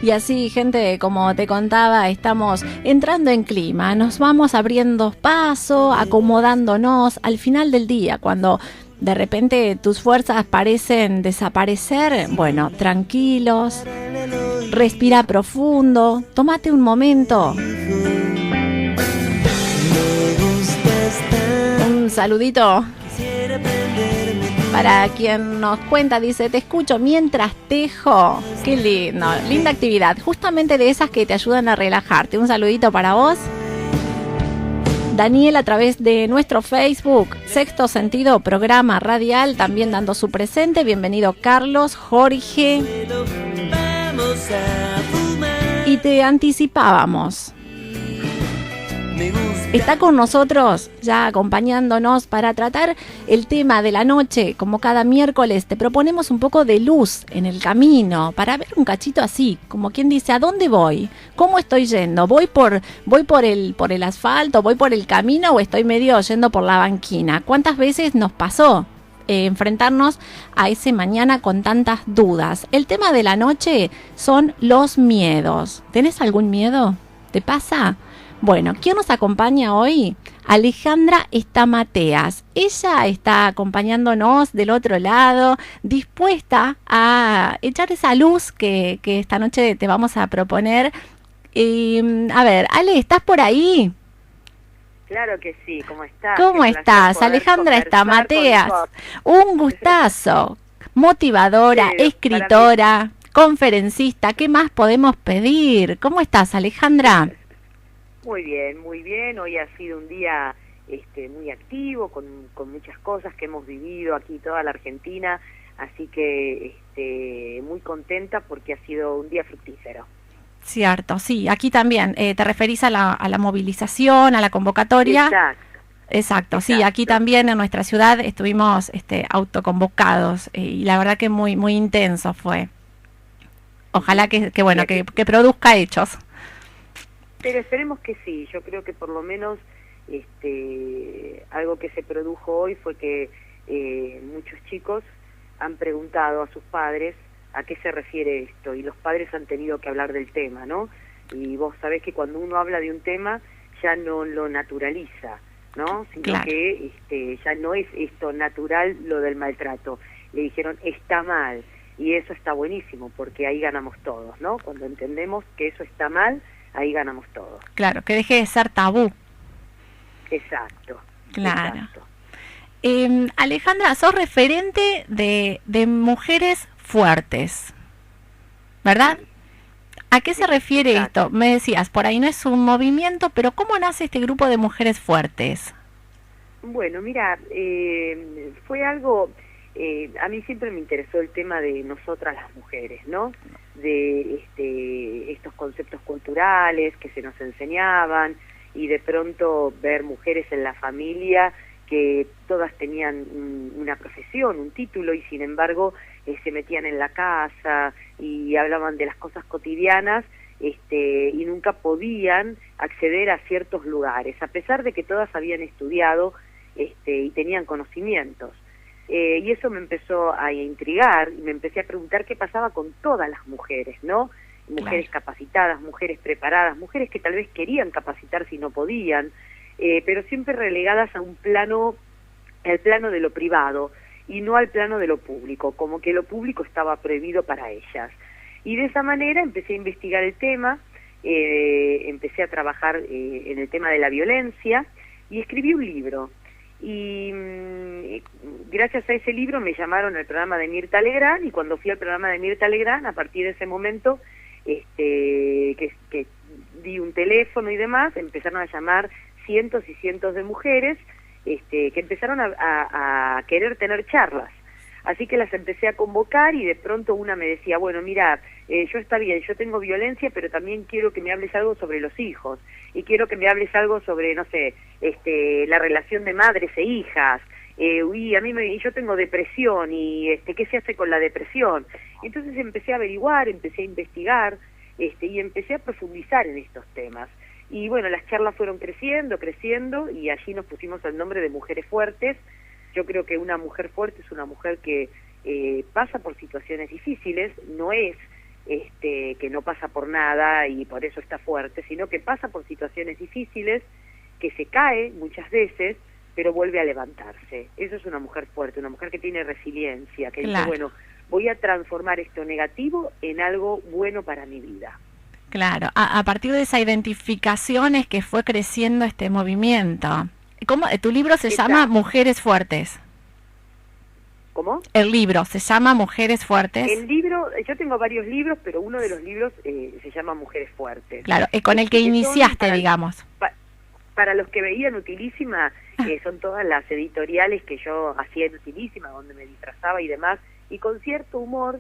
Y así, gente, como te contaba, estamos entrando en clima, nos vamos abriendo paso, acomodándonos al final del día, cuando de repente tus fuerzas parecen desaparecer. Bueno, tranquilos, respira profundo, tómate un momento. Un saludito para quien nos cuenta, dice, te escucho mientras tejo. Qué lindo, linda actividad, justamente de esas que te ayudan a relajarte. Un saludito para vos. Daniel, a través de nuestro Facebook, Sexto Sentido, programa radial, también dando su presente. Bienvenido Carlos, Jorge. Y te anticipábamos. Está con nosotros, ya acompañándonos para tratar el tema de la noche. Como cada miércoles te proponemos un poco de luz en el camino, para ver un cachito así, como quien dice, ¿a dónde voy? ¿Cómo estoy yendo? ¿Voy por el asfalto? ¿Voy por el camino? ¿O estoy medio yendo por la banquina? ¿Cuántas veces nos pasó enfrentarnos a ese mañana con tantas dudas? El tema de la noche son los miedos. ¿Tenés algún miedo? ¿Te pasa? Bueno, ¿quién nos acompaña hoy? Alejandra Estamateas. Ella está acompañándonos del otro lado, dispuesta a echar esa luz que esta noche te vamos a proponer. A ver, Ale, ¿estás por ahí? Claro que sí, ¿cómo estás? ¿Cómo estás? Alejandra Estamateas. Un gustazo. Motivadora, escritora, conferencista. ¿Qué más podemos pedir? ¿Cómo estás, Alejandra? Muy bien, muy bien. Hoy ha sido un día muy activo, con muchas cosas que hemos vivido aquí toda la Argentina, así que muy contenta porque ha sido un día fructífero. Cierto, sí, aquí también. ¿Te referís a la movilización, a la convocatoria? Exacto, sí, aquí también en nuestra ciudad estuvimos autoconvocados y la verdad que muy muy intenso fue. Ojalá que produzca hechos. Pero esperemos que sí. Yo creo que por lo menos algo que se produjo hoy fue que muchos chicos han preguntado a sus padres a qué se refiere esto, y los padres han tenido que hablar del tema, ¿no? Y vos sabés que cuando uno habla de un tema ya no lo naturaliza, ¿no? Sino claro, que ya no es esto natural lo del maltrato. Le dijeron, está mal, y eso está buenísimo, porque ahí ganamos todos, ¿no? Cuando entendemos que eso está mal, ahí ganamos todos. Claro, que deje de ser tabú. Exacto. Claro. Exacto. Alejandra, sos referente de mujeres fuertes, ¿verdad? Sí. ¿A qué se refiere esto? Me decías, por ahí no es un movimiento, pero ¿cómo nace este grupo de mujeres fuertes? Bueno, mira, fue algo... a mí siempre me interesó el tema de nosotras las mujeres, ¿no? De estos conceptos culturales que se nos enseñaban, y de pronto ver mujeres en la familia que todas tenían una profesión, un título, y sin embargo se metían en la casa y hablaban de las cosas cotidianas, y nunca podían acceder a ciertos lugares, a pesar de que todas habían estudiado y tenían conocimientos. Y eso me empezó a intrigar, y me empecé a preguntar qué pasaba con todas las mujeres, ¿no? Mujeres capacitadas, mujeres preparadas, mujeres que tal vez querían capacitarse y no podían, pero siempre relegadas a un plano, al plano de lo privado, y no al plano de lo público, como que lo público estaba prohibido para ellas. Y de esa manera empecé a investigar el tema, empecé a trabajar en el tema de la violencia, y escribí un libro. Y gracias a ese libro me llamaron al programa de Mirta Legrand, y cuando fui al programa de Mirta Legrand, a partir de ese momento que di un teléfono y demás, empezaron a llamar cientos y cientos de mujeres que empezaron a querer tener charlas. Así que las empecé a convocar, y de pronto una me decía, bueno, mira, yo está bien, yo tengo violencia, pero también quiero que me hables algo sobre los hijos, y quiero que me hables algo sobre, no sé, la relación de madres e hijas, yo tengo depresión, y ¿qué se hace con la depresión? Entonces empecé a averiguar, empecé a investigar, y empecé a profundizar en estos temas. Y bueno, las charlas fueron creciendo, y allí nos pusimos el nombre de Mujeres Fuertes. Yo creo que una mujer fuerte es una mujer que pasa por situaciones difíciles, no es que no pasa por nada y por eso está fuerte, sino que pasa por situaciones difíciles, que se cae muchas veces, pero vuelve a levantarse. Eso es una mujer fuerte, una mujer que tiene resiliencia, que dice, bueno, voy a transformar esto negativo en algo bueno para mi vida. Claro, a partir de esa identificación es que fue creciendo este movimiento. ¿Cómo? Tu libro se llama Mujeres Fuertes. ¿Cómo? El libro se llama Mujeres Fuertes. El libro, yo tengo varios libros, pero uno de los libros se llama Mujeres Fuertes. Claro, con el que iniciaste, digamos. Para los que veían Utilísima, son todas las editoriales que yo hacía en Utilísima, donde me disfrazaba y demás, y con cierto humor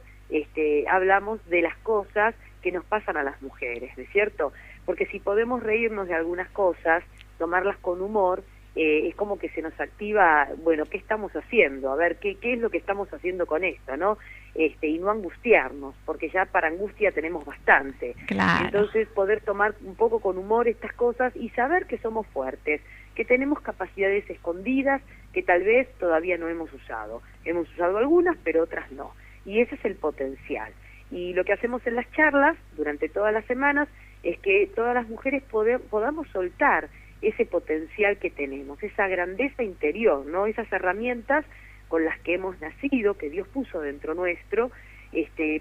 hablamos de las cosas que nos pasan a las mujeres, ¿no es cierto? Porque si podemos reírnos de algunas cosas, tomarlas con humor, es como que se nos activa, bueno, ¿qué estamos haciendo? A ver, ¿qué es lo que estamos haciendo con esto, no? Y no angustiarnos, porque ya para angustia tenemos bastante. Claro. Entonces, poder tomar un poco con humor estas cosas y saber que somos fuertes, que tenemos capacidades escondidas que tal vez todavía no hemos usado. Hemos usado algunas, pero otras no. Y ese es el potencial. Y lo que hacemos en las charlas, durante todas las semanas, es que todas las mujeres podamos soltar ese potencial que tenemos, esa grandeza interior, ¿no? Esas herramientas con las que hemos nacido, que Dios puso dentro nuestro,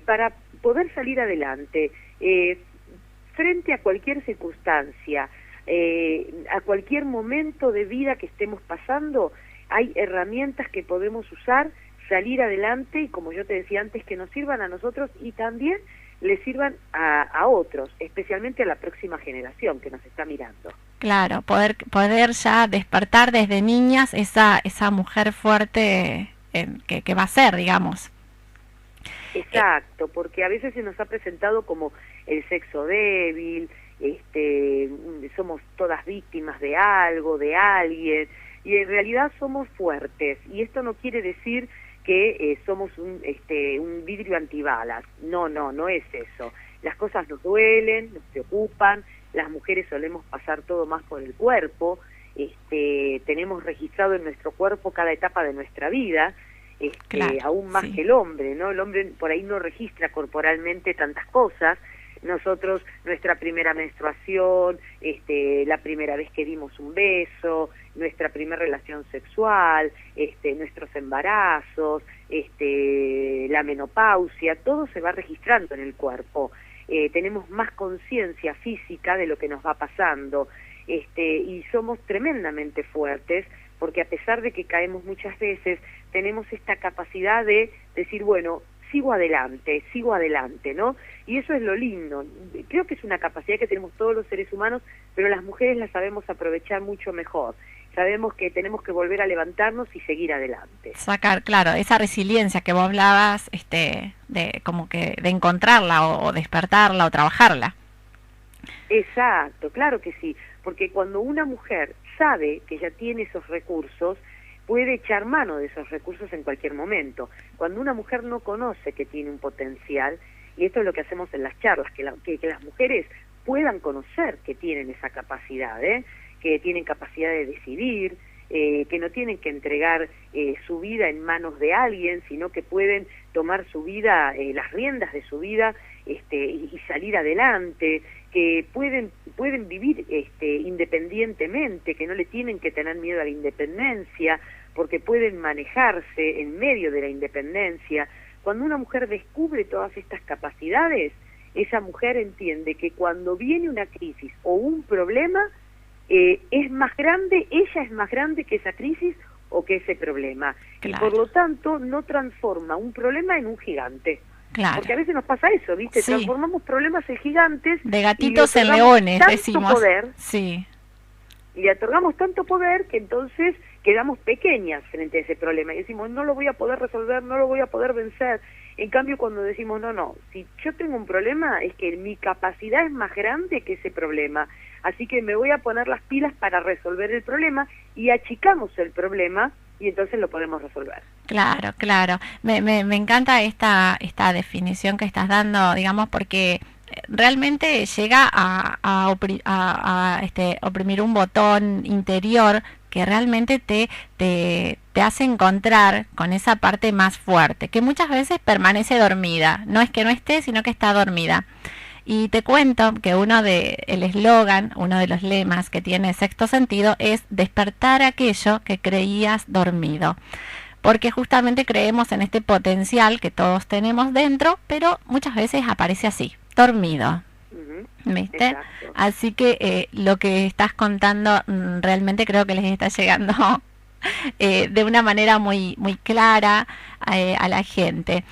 para poder salir adelante, frente a cualquier circunstancia, a cualquier momento de vida que estemos pasando, hay herramientas que podemos usar, salir adelante, y como yo te decía antes, que nos sirvan a nosotros y también le sirvan a otros, especialmente a la próxima generación que nos está mirando. Claro, poder ya despertar desde niñas esa mujer fuerte que va a ser, digamos. Exacto, porque a veces se nos ha presentado como el sexo débil, somos todas víctimas de algo, de alguien, y en realidad somos fuertes, y esto no quiere decir que somos un vidrio antibalas. No es eso. Las cosas nos duelen, nos preocupan, las mujeres solemos pasar todo más por el cuerpo, tenemos registrado en nuestro cuerpo cada etapa de nuestra vida, claro, aún más que el hombre, ¿no? El hombre por ahí no registra corporalmente tantas cosas. Nosotros, nuestra primera menstruación, la primera vez que dimos un beso, nuestra primera relación sexual, nuestros embarazos, la menopausia, todo se va registrando en el cuerpo. Tenemos más conciencia física de lo que nos va pasando, y somos tremendamente fuertes, porque a pesar de que caemos muchas veces, tenemos esta capacidad de decir, bueno, sigo adelante, ¿no? Y eso es lo lindo. Creo que es una capacidad que tenemos todos los seres humanos, pero las mujeres la sabemos aprovechar mucho mejor. Sabemos que tenemos que volver a levantarnos y seguir adelante. Sacar, claro, esa resiliencia que vos hablabas, de como que de encontrarla o despertarla o trabajarla. Exacto, claro que sí, porque cuando una mujer sabe que ya tiene esos recursos, puede echar mano de esos recursos en cualquier momento. Cuando una mujer no conoce que tiene un potencial, y esto es lo que hacemos en las charlas, que las mujeres puedan conocer que tienen esa capacidad, que tienen capacidad de decidir, que no tienen que entregar su vida en manos de alguien, sino que pueden tomar su vida, las riendas de su vida, y salir adelante, que pueden vivir independientemente, que no le tienen que tener miedo a la independencia, porque pueden manejarse en medio de la independencia. Cuando una mujer descubre todas estas capacidades, esa mujer entiende que cuando viene una crisis o un problema, es más grande, ella es más grande que esa crisis o que ese problema. Claro. Y por lo tanto no transforma un problema en un gigante. Claro. Porque a veces nos pasa eso, ¿viste? Sí. Transformamos problemas en gigantes. De gatitos en leones, decimos. Poder, sí. Y le otorgamos tanto poder que entonces quedamos pequeñas frente a ese problema. Y decimos, no lo voy a poder resolver, no lo voy a poder vencer. En cambio, cuando decimos, no, si yo tengo un problema, es que mi capacidad es más grande que ese problema. Así que me voy a poner las pilas para resolver el problema, y achicamos el problema y entonces lo podemos resolver. Claro, claro. Me encanta esta definición que estás dando, digamos, porque realmente llega a oprimir un botón interior que realmente te te hace encontrar con esa parte más fuerte, que muchas veces permanece dormida. No es que no esté, sino que está dormida. Y te cuento que el eslogan, uno de los lemas que tiene Sexto Sentido es despertar aquello que creías dormido. Porque justamente creemos en este potencial que todos tenemos dentro, pero muchas veces aparece así, dormido. ¿Viste? Exacto. Así que lo que estás contando realmente creo que les está llegando de una manera muy, muy clara a la gente.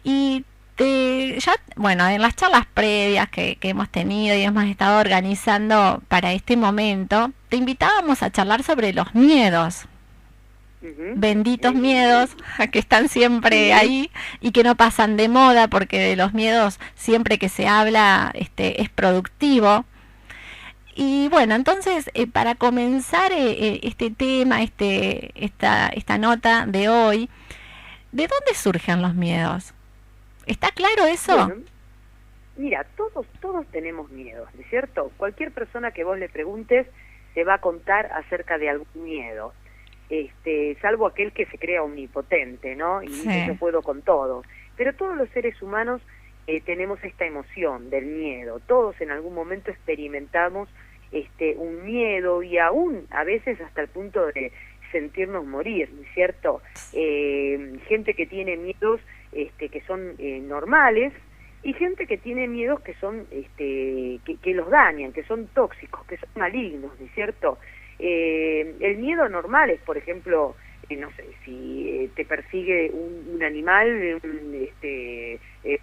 Y ya, bueno, en las charlas previas que hemos tenido y hemos estado organizando para este momento, te invitábamos a charlar sobre los miedos. Benditos miedos que están siempre ahí y que no pasan de moda, porque de los miedos siempre que se habla es productivo. Y bueno, entonces para comenzar este tema, esta nota de hoy, ¿de dónde surgen los miedos? ¿Está claro eso? Bueno, mira, todos tenemos miedos, ¿no es cierto? Cualquier persona que vos le preguntes te va a contar acerca de algún miedo. Salvo aquel que se crea omnipotente, ¿no? Y dice, yo puedo con todo. Pero todos los seres humanos tenemos esta emoción del miedo. Todos en algún momento experimentamos un miedo, y aún a veces hasta el punto de sentirnos morir, ¿no es cierto? Gente que tiene miedos que son normales, y gente que tiene miedos que son que los dañan, que son tóxicos, que son malignos, ¿no es cierto? El miedo normal es, por ejemplo, no sé, si te persigue un animal,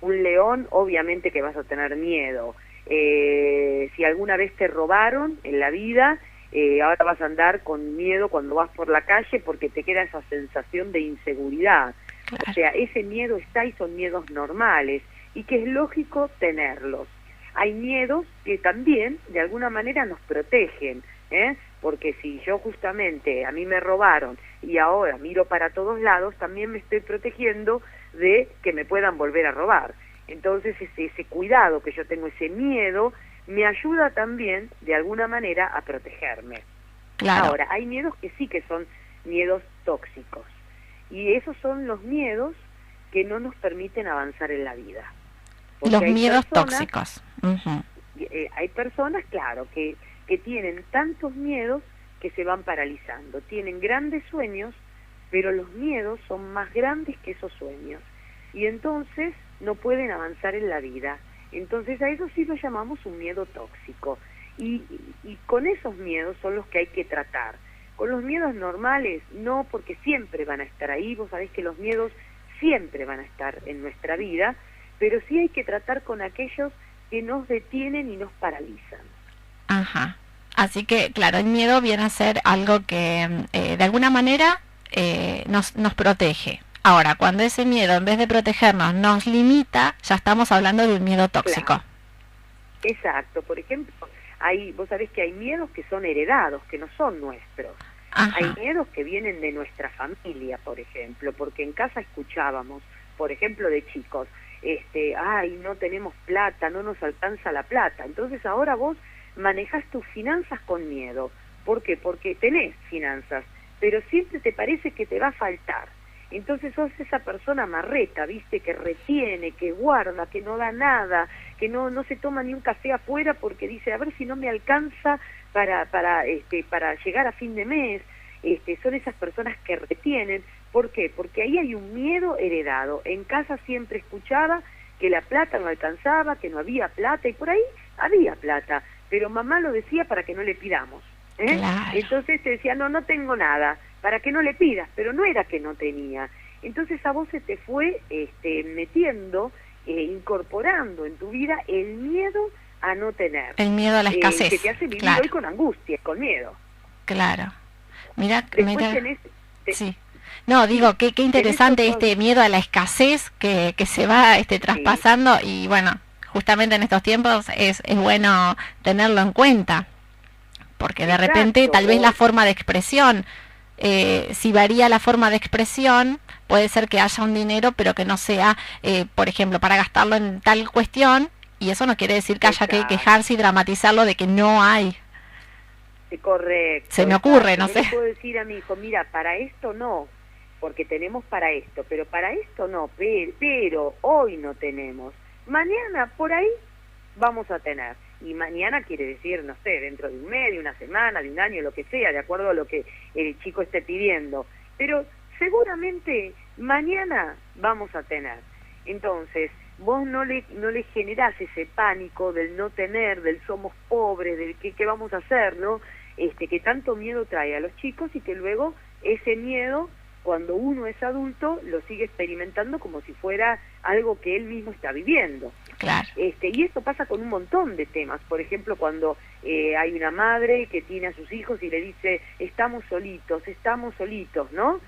un león, obviamente que vas a tener miedo. Si alguna vez te robaron en la vida, ahora vas a andar con miedo cuando vas por la calle, porque te queda esa sensación de inseguridad. Claro. O sea, ese miedo está, y son miedos normales, y que es lógico tenerlos. Hay miedos que también, de alguna manera, nos protegen, porque si yo justamente, a mí me robaron y ahora miro para todos lados, también me estoy protegiendo de que me puedan volver a robar. Entonces ese cuidado que yo tengo, ese miedo, me ayuda también de alguna manera a protegerme. Claro. Ahora, hay miedos que sí que son miedos tóxicos, y esos son los miedos que no nos permiten avanzar en la vida. Porque los miedos tóxicos. Hay personas, claro, que tienen tantos miedos que se van paralizando. Tienen grandes sueños, pero los miedos son más grandes que esos sueños. Y entonces no pueden avanzar en la vida. Entonces a eso sí lo llamamos un miedo tóxico. Y con esos miedos son los que hay que tratar. Con los miedos normales, no, porque siempre van a estar ahí. Vos sabés que los miedos siempre van a estar en nuestra vida, pero sí hay que tratar con aquellos que nos detienen y nos paralizan. Ajá. Así que, claro, el miedo viene a ser algo que de alguna manera nos protege. Ahora, cuando ese miedo, en vez de protegernos, nos limita, ya estamos hablando de un miedo tóxico. Claro. Exacto. Por ejemplo, vos sabés que hay miedos que son heredados, que no son nuestros. Ajá. Hay miedos que vienen de nuestra familia, por ejemplo, porque en casa escuchábamos, por ejemplo, de chicos, ay, no tenemos plata, no nos alcanza la plata. Entonces ahora vos manejas tus finanzas con miedo. ¿Por qué? Porque tenés finanzas, pero siempre te parece que te va a faltar. Entonces sos esa persona marreta, ¿viste? Que retiene, que guarda, que no da nada, que no se toma ni un café afuera porque dice, a ver si no me alcanza para llegar a fin de mes. Son esas personas que retienen. ¿Por qué? Porque ahí hay un miedo heredado. En casa siempre escuchaba que la plata no alcanzaba, que no había plata, y por ahí había plata, pero mamá lo decía para que no le pidamos. Claro. Entonces te decía, no tengo nada, para que no le pidas, pero no era que no tenía. Entonces a vos se te fue metiendo, incorporando en tu vida el miedo a no tener. El miedo a la escasez. Que te hace vivir hoy con angustia, con miedo. Claro. Mira, tenés, sí. No, digo, qué interesante este miedo a la escasez que se va traspasando, sí. Y bueno, justamente en estos tiempos es bueno tenerlo en cuenta, porque de repente tal vez la forma de expresión, si varía la forma de expresión, puede ser que haya un dinero, pero que no sea, por ejemplo, para gastarlo en tal cuestión, y eso no quiere decir que haya que quejarse y dramatizarlo de que no hay. Correcto. Se me ocurre, no sé. Yo le puedo decir a mi hijo, mira, para esto no, porque tenemos para esto, pero para esto no, pero hoy no tenemos. Mañana por ahí vamos a tener. Y mañana quiere decir, no sé, dentro de un mes, de una semana, de un año, lo que sea, de acuerdo a lo que el chico esté pidiendo. Pero seguramente mañana vamos a tener. Entonces, vos no le generás ese pánico del no tener, del somos pobres, del qué vamos a hacer, ¿no? Que tanto miedo trae a los chicos y que luego ese miedo, cuando uno es adulto, lo sigue experimentando como si fuera algo que él mismo está viviendo. Claro. Y esto pasa con un montón de temas. Por ejemplo, cuando hay una madre que tiene a sus hijos y le dice, estamos solitos, ¿no?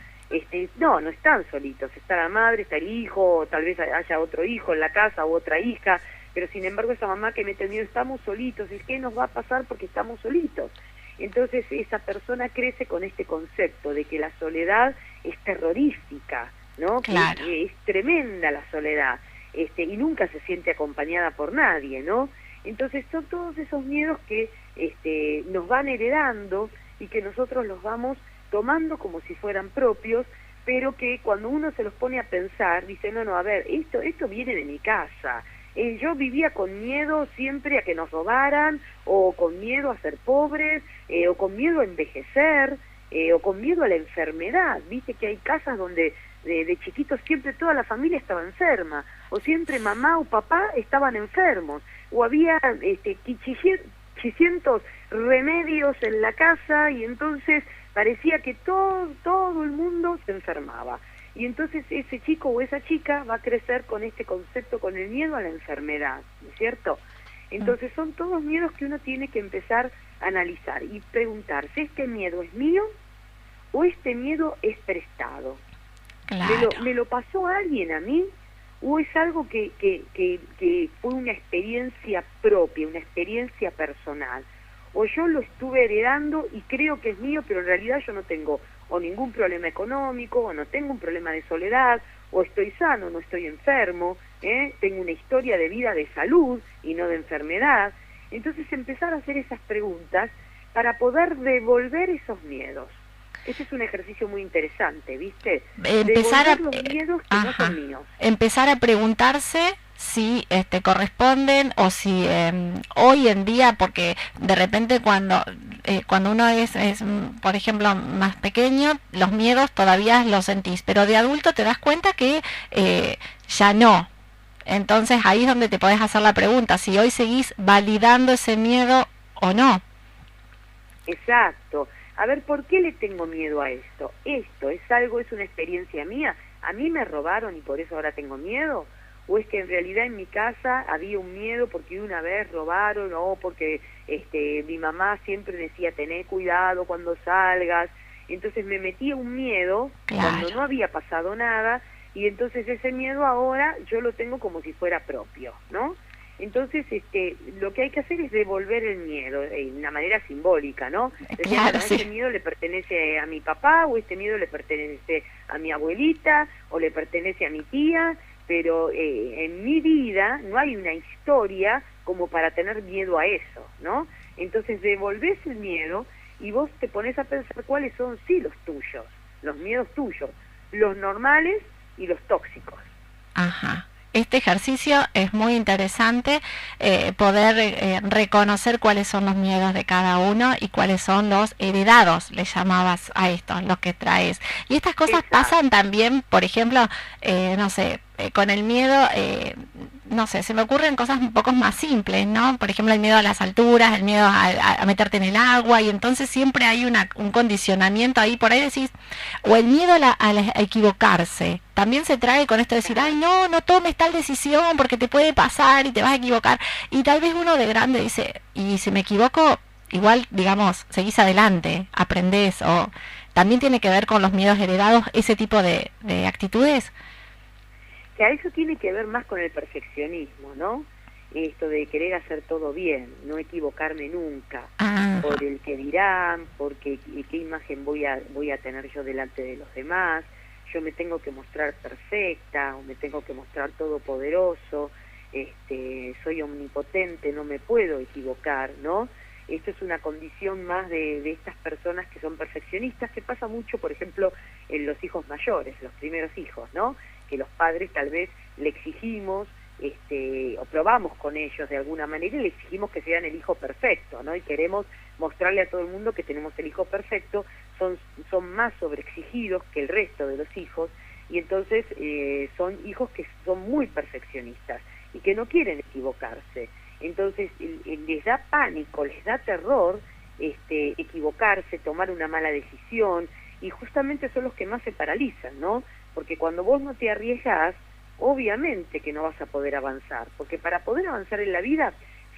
No están solitos, está la madre, está el hijo, tal vez haya otro hijo en la casa o otra hija, pero sin embargo esa mamá que mete el miedo, estamos solitos, ¿qué nos va a pasar porque estamos solitos? Entonces esa persona crece con este concepto de que la soledad es terrorífica, ¿no? Claro. Que es tremenda la soledad, y nunca se siente acompañada por nadie, ¿no? Entonces son todos esos miedos que nos van heredando y que nosotros los vamos tomando como si fueran propios, pero que cuando uno se los pone a pensar, dice, no, a ver, esto viene de mi casa. Yo vivía con miedo siempre a que nos robaran, o con miedo a ser pobres, o con miedo a envejecer, o con miedo a la enfermedad. Viste que hay casas donde de chiquitos siempre toda la familia estaba enferma, o siempre mamá o papá estaban enfermos, o había 800 remedios en la casa, y entonces parecía que todo el mundo se enfermaba. Y entonces ese chico o esa chica va a crecer con este concepto, con el miedo a la enfermedad, ¿no es cierto? Entonces son todos miedos que uno tiene que empezar a analizar y preguntarse, ¿este miedo es mío o este miedo es prestado? Claro. ¿Me lo pasó alguien a mí? ¿O es algo que fue una experiencia propia, una experiencia personal? O yo lo estuve heredando y creo que es mío, pero en realidad yo no tengo o ningún problema económico, o no tengo un problema de soledad, o estoy sano, no estoy enfermo, tengo una historia de vida de salud y no de enfermedad. Entonces empezar a hacer esas preguntas para poder devolver esos miedos. Ese es un ejercicio muy interesante, ¿viste? Devolver los miedos que no son míos. Empezar a preguntarse si corresponden o si hoy en día, porque de repente cuando uno es, por ejemplo, más pequeño, los miedos todavía los sentís, pero de adulto te das cuenta que ya no. Entonces ahí es donde te podés hacer la pregunta, si hoy seguís validando ese miedo o no. Exacto. A ver, ¿por qué le tengo miedo a esto? ¿Esto es una experiencia mía? ¿A mí me robaron y por eso ahora tengo miedo? ¿O es que en realidad en mi casa había un miedo porque una vez robaron, o porque mi mamá siempre decía, tené cuidado cuando salgas? Entonces me metía un miedo cuando no había pasado nada, y entonces ese miedo ahora yo lo tengo como si fuera propio, ¿no? Entonces, lo que hay que hacer es devolver el miedo, de una manera simbólica, ¿no? Claro, sí. Este miedo le pertenece a mi papá, o este miedo le pertenece a mi abuelita, o le pertenece a mi tía, pero en mi vida no hay una historia como para tener miedo a eso, ¿no? Entonces devolvés el miedo y vos te pones a pensar cuáles son, sí, los tuyos, los miedos tuyos, los normales y los tóxicos. Ajá. Este ejercicio es muy interesante, poder reconocer cuáles son los miedos de cada uno y cuáles son los heredados, le llamabas a esto, los que traes. Y estas cosas pasan también, por ejemplo, no sé, con el miedo, no sé, se me ocurren cosas un poco más simples, ¿no? Por ejemplo, el miedo a las alturas, el miedo a meterte en el agua, y entonces siempre hay un condicionamiento ahí, por ahí decís, o el miedo a equivocarse. También se trae con esto de decir, ay, no tomes tal decisión porque te puede pasar y te vas a equivocar. Y tal vez uno de grande dice, y si me equivoco, igual, digamos, seguís adelante, aprendés, o también tiene que ver con los miedos heredados, ese tipo de actitudes. Que a eso tiene que ver más con el perfeccionismo, ¿no? Esto de querer hacer todo bien, no equivocarme nunca, por el que dirán, porque qué imagen voy a tener yo delante de los demás, yo me tengo que mostrar perfecta, o me tengo que mostrar todopoderoso, soy omnipotente, no me puedo equivocar, ¿no? esto es una condición más de estas personas que son perfeccionistas, que pasa mucho, por ejemplo, en los hijos mayores, los primeros hijos, ¿no? Que los padres tal vez le exigimos, o probamos con ellos de alguna manera y le exigimos que sean el hijo perfecto, ¿no? Y queremos mostrarle a todo el mundo que tenemos el hijo perfecto, son más sobreexigidos que el resto de los hijos, y entonces son hijos que son muy perfeccionistas y que no quieren equivocarse. Entonces les da pánico, les da terror equivocarse, tomar una mala decisión, y justamente son los que más se paralizan, ¿no? Porque cuando vos no te arriesgás, obviamente que no vas a poder avanzar, porque para poder avanzar en la vida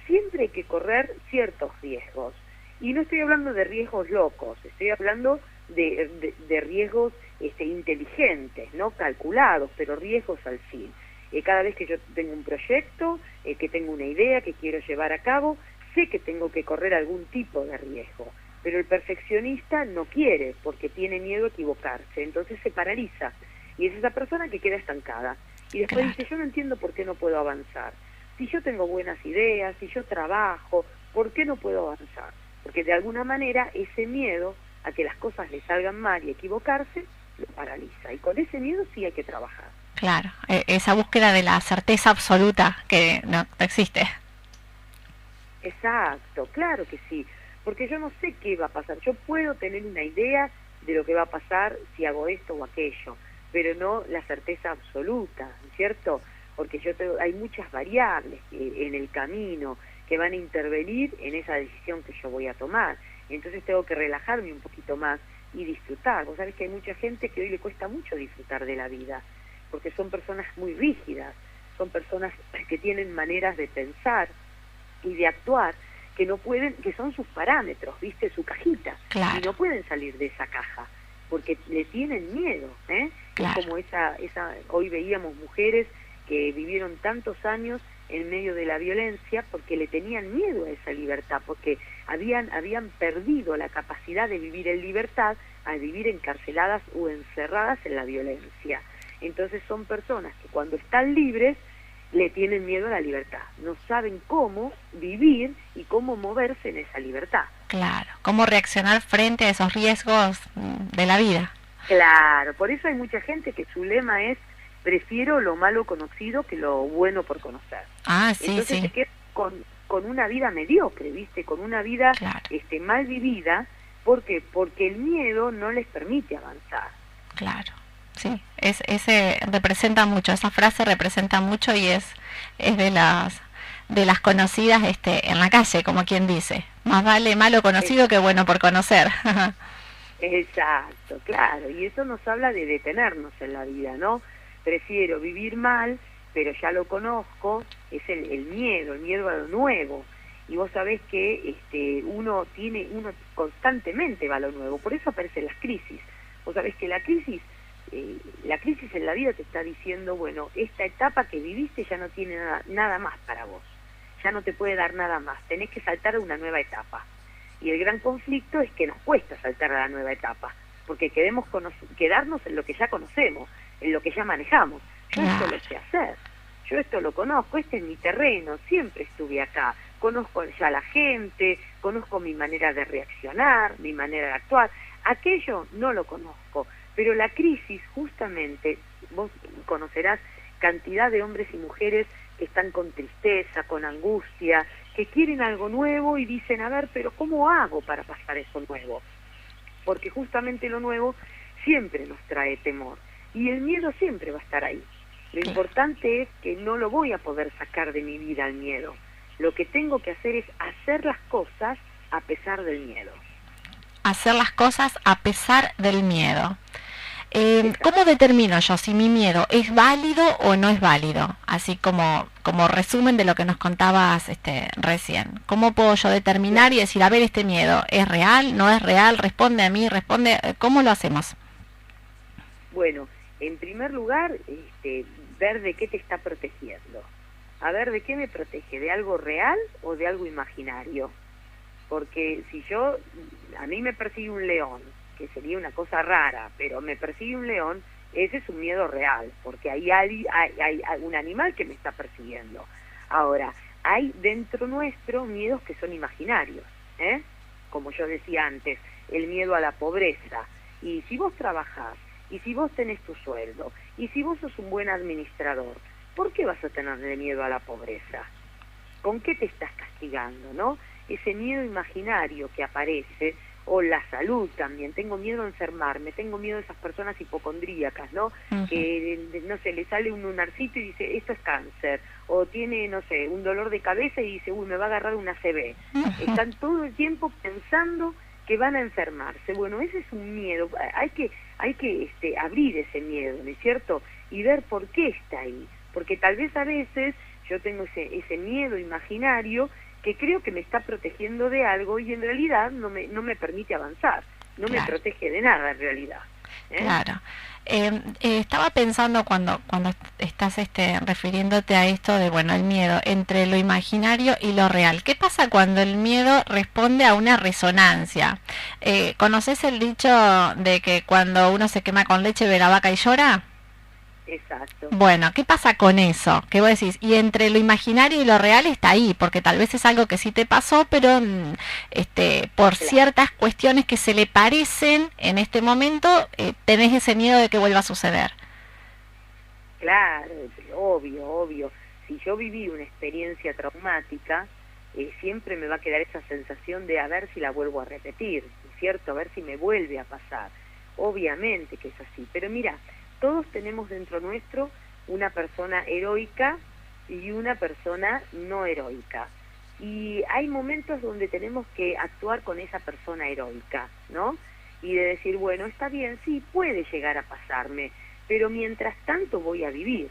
siempre hay que correr ciertos riesgos. Y no estoy hablando de riesgos locos, estoy hablando de riesgos inteligentes, no calculados, pero riesgos al fin. Cada vez que yo tengo un proyecto, que tengo una idea que quiero llevar a cabo, sé que tengo que correr algún tipo de riesgo. Pero el perfeccionista no quiere, porque tiene miedo a equivocarse, entonces se paraliza. Y es esa persona que queda estancada. Y después dice, yo no entiendo por qué no puedo avanzar. Si yo tengo buenas ideas, si yo trabajo, ¿por qué no puedo avanzar? Porque de alguna manera ese miedo a que las cosas le salgan mal y equivocarse, lo paraliza. Y con ese miedo sí hay que trabajar. Claro, esa búsqueda de la certeza absoluta que no existe. Exacto, claro que sí. Porque yo no sé qué va a pasar. Yo puedo tener una idea de lo que va a pasar si hago esto o aquello, pero no la certeza absoluta, ¿cierto? Porque hay muchas variables en el camino que van a intervenir en esa decisión que yo voy a tomar. Entonces tengo que relajarme un poquito más y disfrutar. Vos sabés que hay mucha gente que hoy le cuesta mucho disfrutar de la vida, porque son personas muy rígidas, son personas que tienen maneras de pensar y de actuar que no pueden, que son sus parámetros, ¿viste? Su cajita. Claro. Y no pueden salir de esa caja, porque le tienen miedo, ¿eh? Claro. Es como hoy veíamos mujeres que vivieron tantos años en medio de la violencia porque le tenían miedo a esa libertad, porque habían perdido la capacidad de vivir en libertad al vivir encarceladas o encerradas en la violencia. Entonces son personas que cuando están libres le tienen miedo a la libertad, no saben cómo vivir y cómo moverse en esa libertad. Claro, cómo reaccionar frente a esos riesgos de la vida. Claro, por eso hay mucha gente que su lema es prefiero lo malo conocido que lo bueno por conocer. Ah, sí, entonces sí. se queda con una vida mediocre, ¿viste? Con una vida claro. Mal vivida, porque el miedo no les permite avanzar. Claro. Sí, ese representa mucho, esa frase representa mucho y es de las conocidas en la calle, como quien dice. Más vale malo conocido que bueno por conocer. Exacto, claro, y eso nos habla de detenernos en la vida, ¿no? Prefiero vivir mal, pero ya lo conozco, es el miedo a lo nuevo. Y vos sabés que uno constantemente va a lo nuevo, por eso aparecen las crisis. Vos sabés que la crisis en la vida te está diciendo, bueno, esta etapa que viviste ya no tiene nada más para vos, ya no te puede dar nada más, tenés que saltar a una nueva etapa. Y el gran conflicto es que nos cuesta saltar a la nueva etapa, porque queremos quedarnos en lo que ya conocemos, en lo que ya manejamos. Yo esto lo sé hacer, yo esto lo conozco, este es mi terreno, siempre estuve acá, conozco ya a la gente, conozco mi manera de reaccionar, mi manera de actuar. Aquello no lo conozco, pero la crisis justamente, vos conocerás cantidad de hombres y mujeres que están con tristeza, con angustia, que quieren algo nuevo y dicen, a ver, pero ¿cómo hago para pasar eso nuevo? Porque justamente lo nuevo siempre nos trae temor y el miedo siempre va a estar ahí. Lo importante es que no lo voy a poder sacar de mi vida al miedo. Lo que tengo que hacer es hacer las cosas a pesar del miedo. Hacer las cosas a pesar del miedo. ¿Cómo determino yo si mi miedo es válido o no es válido? Así como resumen de lo que nos contabas recién. ¿Cómo puedo yo determinar y decir, a ver, este miedo es real, no es real, responde a mí, ¿cómo lo hacemos? Bueno, en primer lugar, ver de qué te está protegiendo. A ver, ¿de qué me protege? ¿De algo real o de algo imaginario? Porque si a mí me persigue un león, que sería una cosa rara, pero me persigue un león, ese es un miedo real, porque hay un animal que me está persiguiendo. Ahora, hay dentro nuestro miedos que son imaginarios, ¿eh? Como yo decía antes, el miedo a la pobreza. Y si vos trabajás, y si vos tenés tu sueldo, y si vos sos un buen administrador, ¿por qué vas a tenerle miedo a la pobreza? ¿Con qué te estás castigando, no? Ese miedo imaginario que aparece, o la salud también, tengo miedo a enfermarme, tengo miedo a esas personas hipocondríacas, ¿no? Que, no sé, le sale un lunarcito y dice, esto es cáncer, o tiene, no sé, un dolor de cabeza y dice, uy, me va a agarrar una ACV. Están todo el tiempo pensando que van a enfermarse. Bueno, ese es un miedo, hay que abrir ese miedo, ¿no es cierto? Y ver por qué está ahí, porque tal vez a veces yo tengo ese miedo imaginario que creo que me está protegiendo de algo y en realidad no me permite avanzar, no me protege de nada en realidad. Claro. Estaba pensando cuando estás refiriéndote a esto de, bueno, el miedo entre lo imaginario y lo real. ¿Qué pasa cuando el miedo responde a una resonancia? ¿Conoces el dicho de que cuando uno se quema con leche ve la vaca y llora? Exacto. Bueno, ¿qué pasa con eso? ¿Qué vos decís? Y entre lo imaginario y lo real está ahí, porque tal vez es algo que sí te pasó, pero por ciertas cuestiones que se le parecen en este momento, tenés ese miedo de que vuelva a suceder. Claro, obvio. Si yo viví una experiencia traumática, siempre me va a quedar esa sensación de a ver si la vuelvo a repetir, ¿no es cierto? A ver si me vuelve a pasar. Obviamente que es así, pero mira, todos tenemos dentro nuestro una persona heroica y una persona no heroica. Y hay momentos donde tenemos que actuar con esa persona heroica, ¿no? Y de decir, bueno, está bien, sí, puede llegar a pasarme, pero mientras tanto voy a vivir.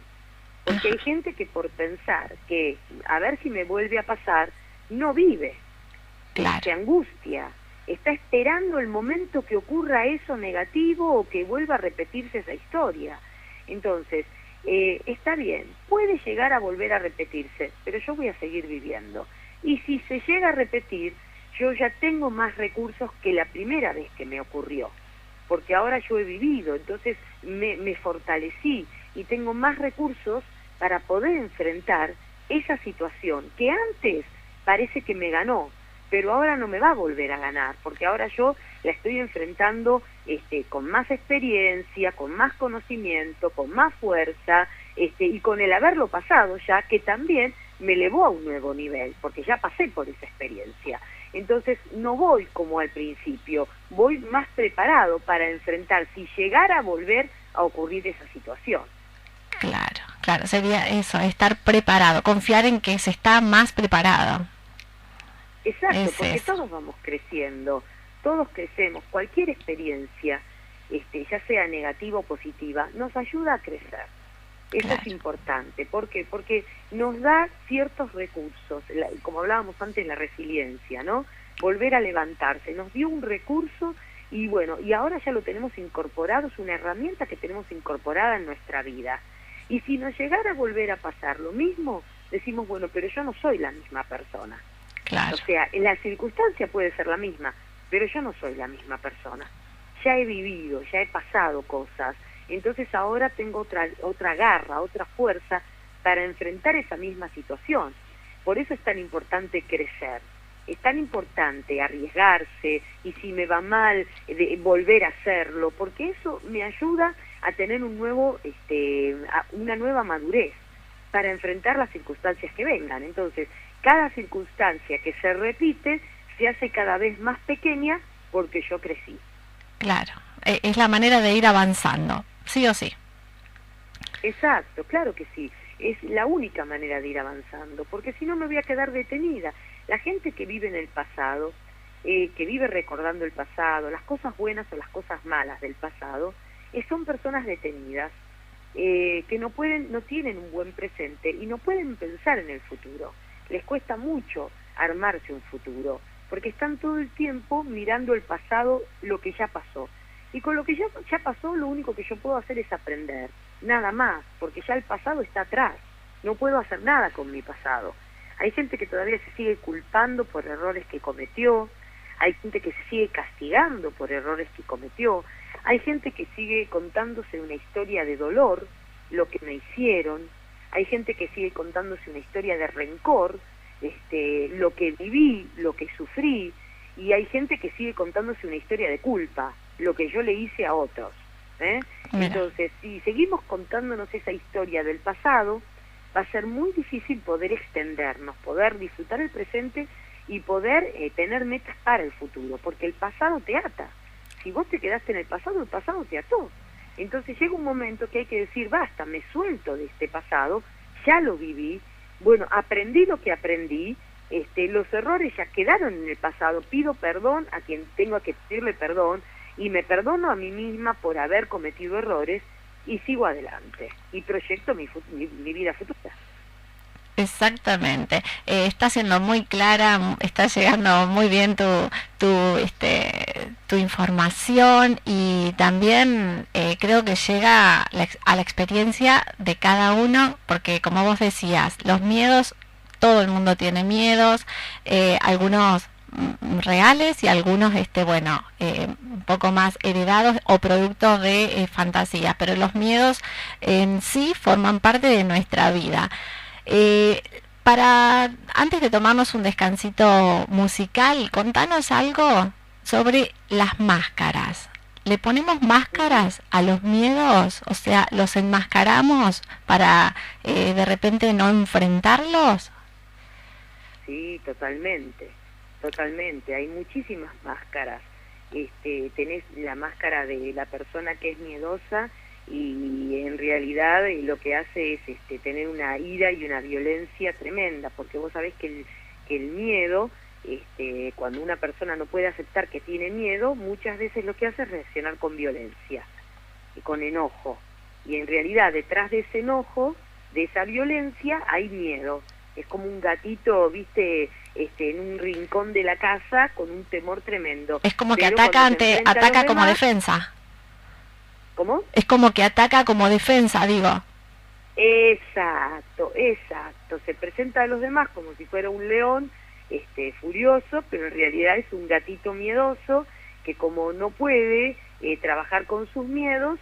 Porque hay gente que por pensar que a ver si me vuelve a pasar, no vive. Claro. Se angustia. Está esperando el momento que ocurra eso negativo o que vuelva a repetirse esa historia. Entonces, está bien, puede llegar a volver a repetirse, pero yo voy a seguir viviendo. Y si se llega a repetir, yo ya tengo más recursos que la primera vez que me ocurrió, porque ahora yo he vivido, entonces me fortalecí y tengo más recursos para poder enfrentar esa situación que antes parece que me ganó, pero ahora no me va a volver a ganar, porque ahora yo la estoy enfrentando con más experiencia, con más conocimiento, con más fuerza, y con el haberlo pasado ya, que también me elevó a un nuevo nivel, porque ya pasé por esa experiencia. Entonces no voy como al principio, voy más preparado para enfrentar si llegara a volver a ocurrir esa situación. Claro, sería eso, estar preparado, confiar en que se está más preparado. Exacto, porque todos vamos creciendo, todos crecemos, cualquier experiencia, ya sea negativa o positiva, nos ayuda a crecer. Eso es importante. ¿Por qué? Porque nos da ciertos recursos, como hablábamos antes, la resiliencia, ¿no? Volver a levantarse, nos dio un recurso y bueno, y ahora ya lo tenemos incorporado, es una herramienta que tenemos incorporada en nuestra vida. Y si nos llegara a volver a pasar lo mismo, decimos, bueno, pero yo no soy la misma persona. Claro. O sea, la circunstancia puede ser la misma, pero yo no soy la misma persona. Ya he vivido, ya he pasado cosas, entonces ahora tengo otra garra, otra fuerza para enfrentar esa misma situación. Por eso es tan importante crecer, es tan importante arriesgarse y si me va mal, volver a hacerlo, porque eso me ayuda a tener una nueva madurez para enfrentar las circunstancias que vengan. Entonces, cada circunstancia que se repite se hace cada vez más pequeña porque yo crecí. Claro, es la manera de ir avanzando, sí o sí. Exacto, claro que sí. Es la única manera de ir avanzando, porque si no me voy a quedar detenida. La gente que vive en el pasado, que vive recordando el pasado, las cosas buenas o las cosas malas del pasado, son personas detenidas, que no tienen un buen presente y no pueden pensar en el futuro. Les cuesta mucho armarse un futuro, porque están todo el tiempo mirando el pasado, lo que ya pasó. Y con lo que ya pasó, lo único que yo puedo hacer es aprender, nada más, porque ya el pasado está atrás. No puedo hacer nada con mi pasado. Hay gente que todavía se sigue culpando por errores que cometió, hay gente que se sigue castigando por errores que cometió, hay gente que sigue contándose una historia de dolor, lo que me hicieron, hay gente que sigue contándose una historia de rencor, lo que viví, lo que sufrí, y hay gente que sigue contándose una historia de culpa, lo que yo le hice a otros. Entonces, si seguimos contándonos esa historia del pasado, va a ser muy difícil poder extendernos, poder disfrutar el presente y poder tener metas para el futuro, porque el pasado te ata. Si vos te quedaste en el pasado te ató. Entonces llega un momento que hay que decir, basta, me suelto de este pasado, ya lo viví, bueno, aprendí lo que aprendí, los errores ya quedaron en el pasado, pido perdón a quien tengo que pedirle perdón, y me perdono a mí misma por haber cometido errores, y sigo adelante, y proyecto mi vida futura. Exactamente, está siendo muy clara, está llegando muy bien tu información, y también creo que llega a la experiencia de cada uno, porque como vos decías, los miedos, todo el mundo tiene miedos, algunos reales y algunos un poco más heredados o productos de fantasías, pero los miedos en sí forman parte de nuestra vida. Antes de tomarnos un descansito musical, contanos algo sobre las máscaras. ¿Le ponemos máscaras a los miedos? O sea, ¿los enmascaramos para de repente no enfrentarlos? Sí, totalmente. Hay muchísimas máscaras. Tenés la máscara de la persona que es miedosa, y en realidad lo que hace es tener una ira y una violencia tremenda, porque vos sabés que el miedo, cuando una persona no puede aceptar que tiene miedo, muchas veces lo que hace es reaccionar con violencia y con enojo, y en realidad detrás de ese enojo, de esa violencia, hay miedo. Es como un gatito, viste, en un rincón de la casa con un temor tremendo. Es como que ataca como defensa. ¿Cómo? Es como que ataca como defensa, digo. Exacto. Se presenta a los demás como si fuera un león, furioso, pero en realidad es un gatito miedoso que, como no puede trabajar con sus miedos,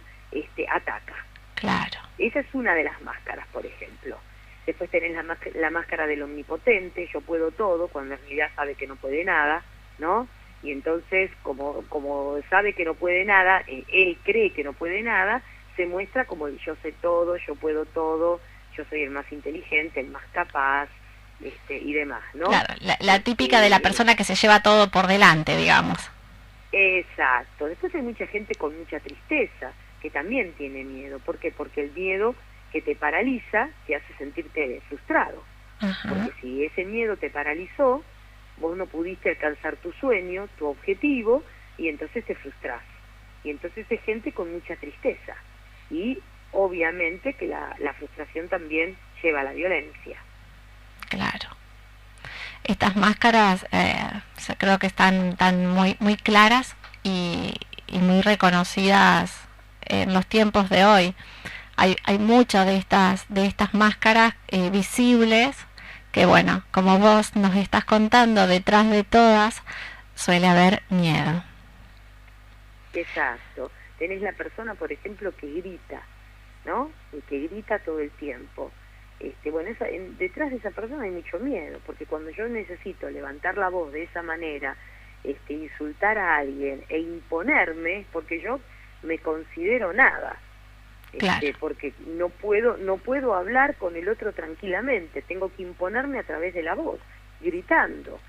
ataca. Claro. Esa es una de las máscaras, por ejemplo. Después tenés la máscara del omnipotente, yo puedo todo, cuando en realidad sabe que no puede nada, ¿no? Y entonces, como sabe que no puede nada, él cree que no puede nada, se muestra como el yo sé todo, yo puedo todo, yo soy el más inteligente, el más capaz, y demás, ¿no? Claro, la típica de la persona que se lleva todo por delante, digamos. Exacto. Después hay mucha gente con mucha tristeza, que también tiene miedo. ¿Por qué? Porque el miedo que te paraliza te hace sentirte frustrado. Ajá. Porque si ese miedo te paralizó, vos no pudiste alcanzar tu sueño, tu objetivo, y entonces te frustrás. Y entonces es gente con mucha tristeza. Y obviamente que la frustración también lleva a la violencia. Claro. Estas máscaras creo que están muy, muy claras y muy reconocidas en los tiempos de hoy. Hay muchas de estas máscaras visibles, que bueno, como vos nos estás contando, detrás de todas suele haber miedo. Exacto. Tenés la persona, por ejemplo, que grita, ¿no? Y que grita todo el tiempo. Detrás de esa persona hay mucho miedo, porque cuando yo necesito levantar la voz de esa manera, insultar a alguien e imponerme, porque yo me considero nada. Claro. Porque no puedo hablar con el otro tranquilamente, tengo que imponerme a través de la voz, gritando,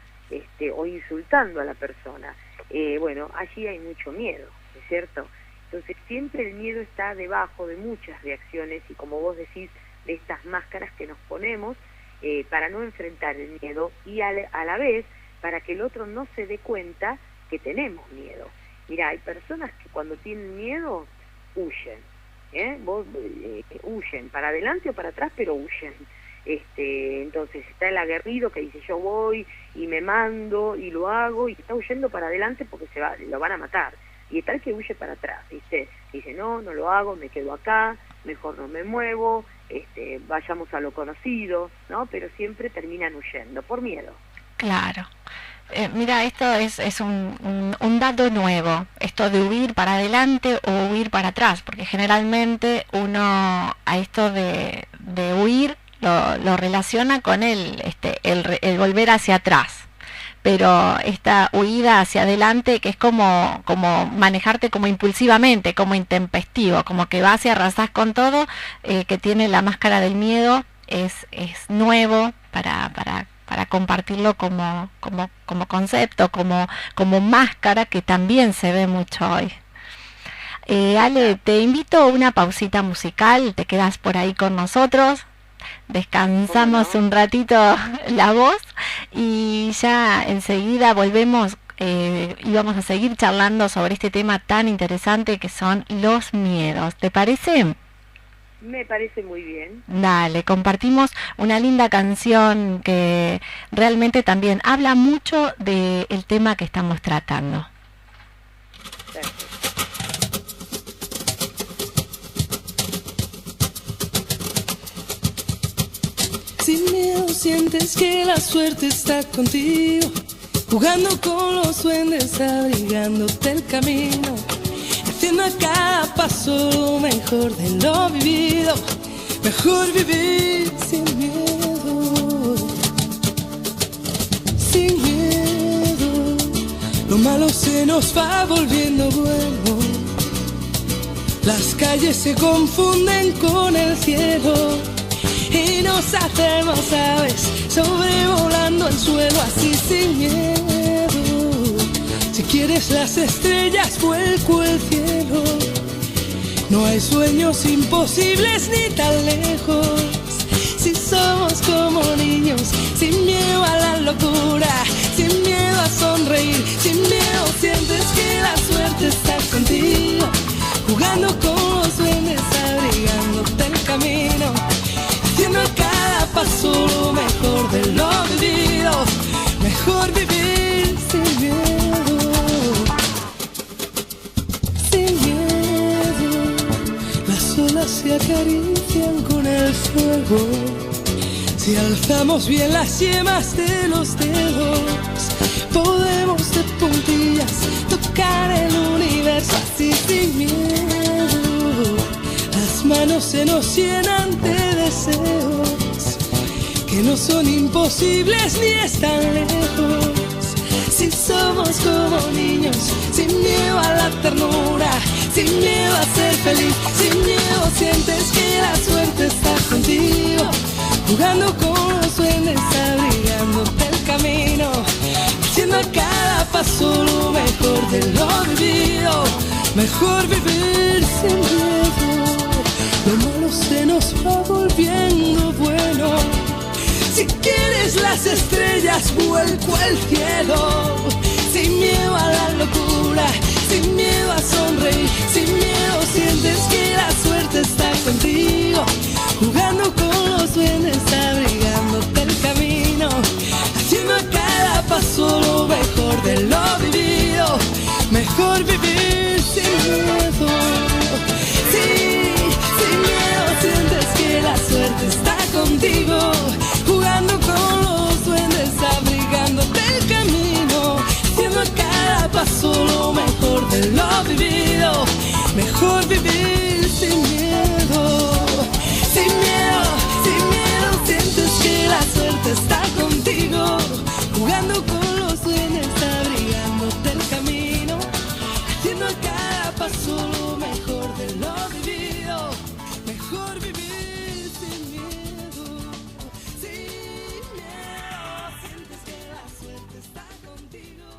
o insultando a la persona. Allí hay mucho miedo, ¿es cierto? Entonces siempre el miedo está debajo de muchas reacciones, y como vos decís, de estas máscaras que nos ponemos para no enfrentar el miedo, y a la vez para que el otro no se dé cuenta que tenemos miedo. Mira, hay personas que cuando tienen miedo huyen. Huyen para adelante o para atrás, pero huyen. Entonces está el aguerrido que dice yo voy y me mando y lo hago, y está huyendo para adelante porque lo van a matar, y está el que huye para atrás, dice no lo hago, me quedo acá, mejor no me muevo, vayamos a lo conocido, ¿no? Pero siempre terminan huyendo por miedo. Claro. Mira, esto es un dato nuevo, esto de huir para adelante o huir para atrás, porque generalmente uno a esto de huir lo relaciona con el volver hacia atrás, pero esta huida hacia adelante que es como manejarte como impulsivamente, como intempestivo, como que vas y arrasás con todo, que tiene la máscara del miedo, es nuevo para compartirlo como concepto, como máscara, que también se ve mucho hoy. Ale, te invito a una pausita musical, te quedas por ahí con nosotros, descansamos un ratito la voz y ya enseguida volvemos y vamos a seguir charlando sobre este tema tan interesante que son los miedos. ¿Te parece? Me parece muy bien. Dale, compartimos una linda canción que realmente también habla mucho del tema que estamos tratando. Perfecto. Sin miedo sientes que la suerte está contigo, jugando con los duendes, abrigándote el camino, haciendo a cada paso lo mejor de lo vivido. Mejor vivir sin miedo, sin miedo. Lo malo se nos va volviendo bueno, las calles se confunden con el cielo y nos hacemos aves sobrevolando el suelo así sin miedo. Si quieres las estrellas vuelco el cielo, no hay sueños imposibles ni tan lejos. Si somos como niños, sin miedo a la locura, sin miedo a sonreír, sin miedo sientes que la suerte está contigo, jugando con los duendes, abrigándote el camino, haciendo a cada paso lo mejor de lo vivido. Mejor vivir sin miedo, sin miedo. Las olas se acarician con el fuego, si alzamos bien las yemas de los dedos, podemos de puntillas tocar el universo así sin miedo. Las manos se nos llenan de deseos que no son imposibles ni están lejos. Si somos como niños, sin miedo a la ternura, sin miedo a ser feliz, sin miedo sientes que la suerte está contigo, jugando con los duendes, abrigándote el camino, haciendo a cada paso lo mejor de lo vivido. Mejor vivir sin miedo, lo malo se nos va volviendo bueno. Si quieres las estrellas vuelco al cielo, sin miedo a la locura, sin miedo a sonreír, sin miedo sientes que la suerte está contigo, jugando con los duendes, abrigándote el camino, haciendo a cada paso lo mejor de lo vivido. Mejor vivir sin miedo, sí, sin miedo sientes que la suerte está contigo, jugando con los duendes, abrigándote el camino, haciendo a cada paso lo mejor de lo vivido. Mejor vivir sin miedo, sin miedo, sin miedo sientes que la suerte está contigo, jugando con los duendes, abrigándote el camino, haciendo a cada paso lo mejor de lo vivido. Mejor vivir sin miedo, sin miedo sientes que la suerte está contigo.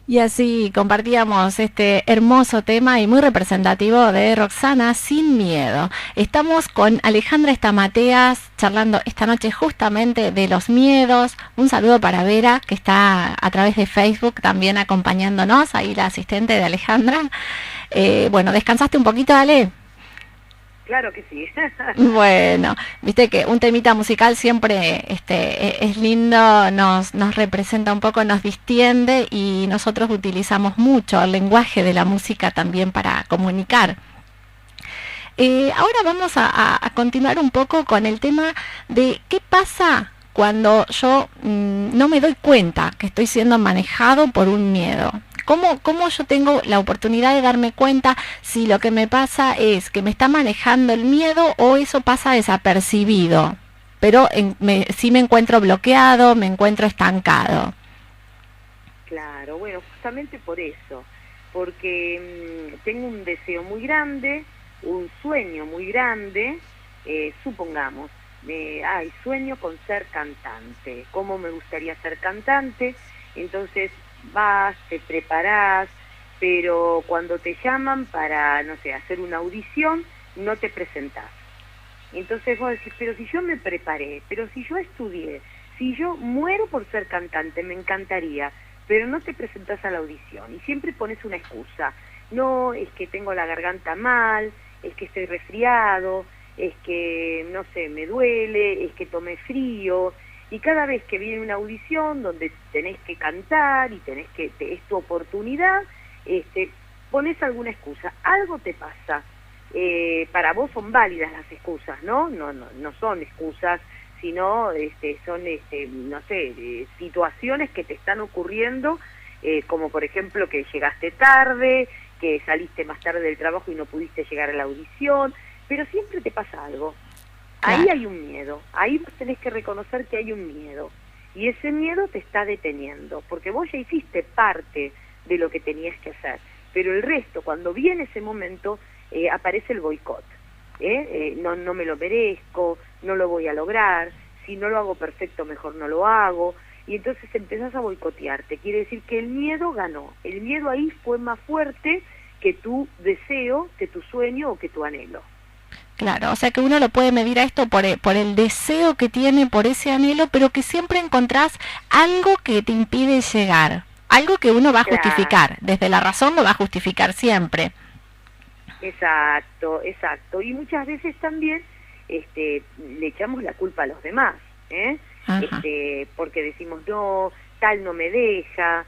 Y así compartíamos este hermoso tema y muy representativo de Roxana, Sin Miedo. Estamos con Alejandra Estamateas charlando esta noche justamente de los miedos. Un saludo para Vera, que está a través de Facebook también acompañándonos, ahí la asistente de Alejandra. Bueno, ¿descansaste un poquito, Ale? Claro que sí. Bueno, viste que un temita musical siempre es lindo, nos representa un poco, nos distiende y nosotros utilizamos mucho el lenguaje de la música también para comunicar. Ahora vamos a continuar un poco con el tema de qué pasa cuando yo no me doy cuenta que estoy siendo manejado por un miedo. ¿Cómo yo tengo la oportunidad de darme cuenta si lo que me pasa es que me está manejando el miedo o eso pasa desapercibido? pero sí me encuentro bloqueado, me encuentro estancado. Claro, bueno, justamente por eso, porque tengo un deseo muy grande, un sueño muy grande, supongamos, sueño con ser cantante, ¿cómo me gustaría ser cantante? Entonces vas, te preparás, pero cuando te llaman para, no sé, hacer una audición, no te presentás. Entonces vos decís, pero si yo me preparé, pero si yo estudié, si yo muero por ser cantante, me encantaría, pero no te presentás a la audición y siempre pones una excusa. No, es que tengo la garganta mal, es que estoy resfriado, es que, no sé, me duele, es que tomé frío. Y cada vez que viene una audición donde tenés que cantar y es tu oportunidad, pones alguna excusa. Algo te pasa. Para vos son válidas las excusas, ¿no? No son excusas, sino son, no sé, situaciones que te están ocurriendo, como por ejemplo que llegaste tarde, que saliste más tarde del trabajo y no pudiste llegar a la audición, pero siempre te pasa algo. Ahí hay un miedo, ahí vos tenés que reconocer que hay un miedo, y ese miedo te está deteniendo, porque vos ya hiciste parte de lo que tenías que hacer, pero el resto, cuando viene ese momento, aparece el boicot. No me lo merezco, no lo voy a lograr, si no lo hago perfecto mejor no lo hago, y entonces empezás a boicotearte. Quiere decir que el miedo ganó, el miedo ahí fue más fuerte que tu deseo, que tu sueño o que tu anhelo. Claro, o sea que uno lo puede medir a esto por el deseo que tiene, por ese anhelo, pero que siempre encontrás algo que te impide llegar, algo que uno va a justificar, desde la razón lo va a justificar siempre. Exacto, exacto. Y muchas veces también le echamos la culpa a los demás, porque decimos, no, tal no me deja,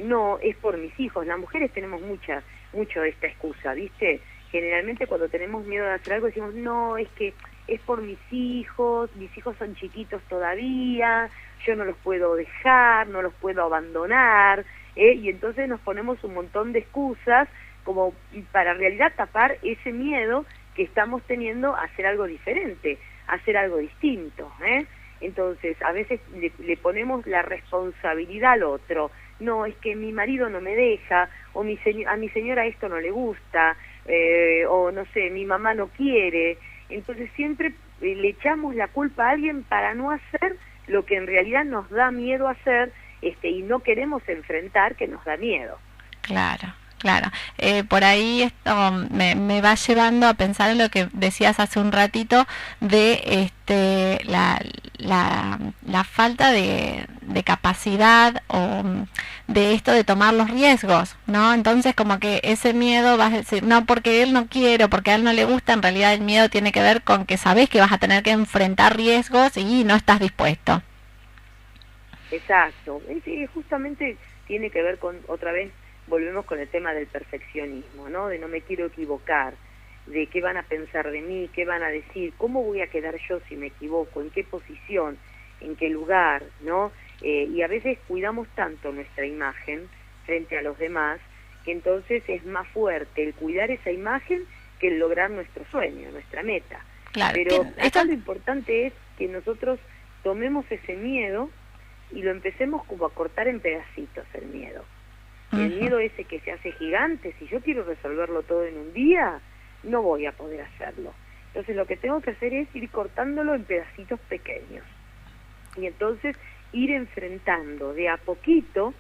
no, es por mis hijos. Las mujeres tenemos mucho esta excusa, ¿viste? Generalmente cuando tenemos miedo de hacer algo decimos, no, es que es por mis hijos son chiquitos todavía, yo no los puedo dejar, no los puedo abandonar, y entonces nos ponemos un montón de excusas como para en realidad tapar ese miedo que estamos teniendo a hacer algo diferente, a hacer algo distinto, Entonces, a veces le ponemos la responsabilidad al otro. No, es que mi marido no me deja, o a mi señora esto no le gusta, o no sé, mi mamá no quiere. Entonces siempre le echamos la culpa a alguien para no hacer lo que en realidad nos da miedo hacer, y no queremos enfrentar que nos da miedo. Claro. Claro, por ahí esto me va llevando a pensar en lo que decías hace un ratito de la falta de capacidad o de esto de tomar los riesgos, ¿no? Entonces como que ese miedo vas a decir, no, porque él no quiere, porque a él no le gusta, en realidad el miedo tiene que ver con que sabes que vas a tener que enfrentar riesgos y no estás dispuesto. Exacto, justamente tiene que ver con, otra vez, volvemos con el tema del perfeccionismo, ¿no? De no me quiero equivocar, de qué van a pensar de mí, qué van a decir, cómo voy a quedar yo si me equivoco, en qué posición, en qué lugar, ¿no? Y a veces cuidamos tanto nuestra imagen frente a los demás, que entonces es más fuerte el cuidar esa imagen que el lograr nuestro sueño, nuestra meta. Claro, pero acá lo importante es que nosotros tomemos ese miedo y lo empecemos como a cortar en pedacitos el miedo. El miedo ese que se hace gigante, si yo quiero resolverlo todo en un día, no voy a poder hacerlo. Entonces lo que tengo que hacer es ir cortándolo en pedacitos pequeños. Y entonces ir enfrentando de a poquito,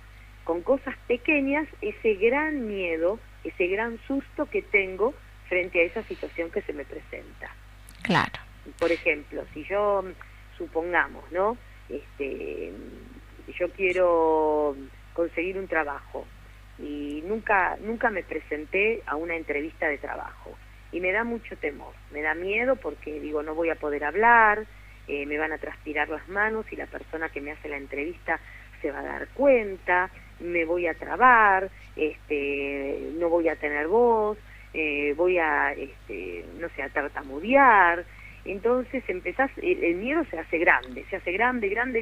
con cosas pequeñas, ese gran miedo, ese gran susto que tengo frente a esa situación que se me presenta. Claro. Por ejemplo, si yo, supongamos, ¿no? Yo quiero conseguir un trabajo y nunca me presenté a una entrevista de trabajo y me da mucho temor, me da miedo porque digo no voy a poder hablar, me van a transpirar las manos y la persona que me hace la entrevista se va a dar cuenta, me voy a trabar, no voy a tener voz, voy a no sé, a tartamudear. Entonces empezás, el miedo se hace grande,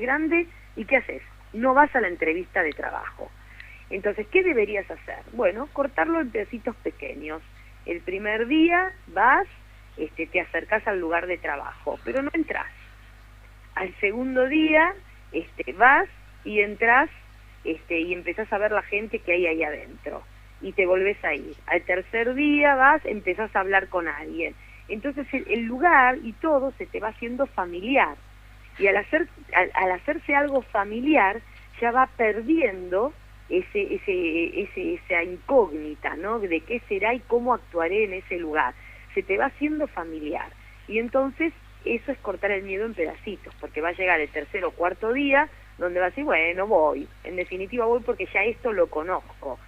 grande, ¿y qué haces? No vas a la entrevista de trabajo. Entonces, ¿qué deberías hacer? Bueno, cortarlo en pedacitos pequeños. El primer día vas, te acercás al lugar de trabajo, pero no entras. Al segundo día vas y entras y empezás a ver la gente que hay ahí adentro y te volvés a ir. Al tercer día vas, empezás a hablar con alguien. Entonces el lugar y todo se te va haciendo familiar. Y al hacerse algo familiar, ya va perdiendo esa incógnita, ¿no? De qué será y cómo actuaré en ese lugar. Se te va haciendo familiar. Y entonces eso es cortar el miedo en pedacitos, porque va a llegar el tercer o cuarto día donde vas a decir, bueno, voy. En definitiva voy porque ya esto lo conozco.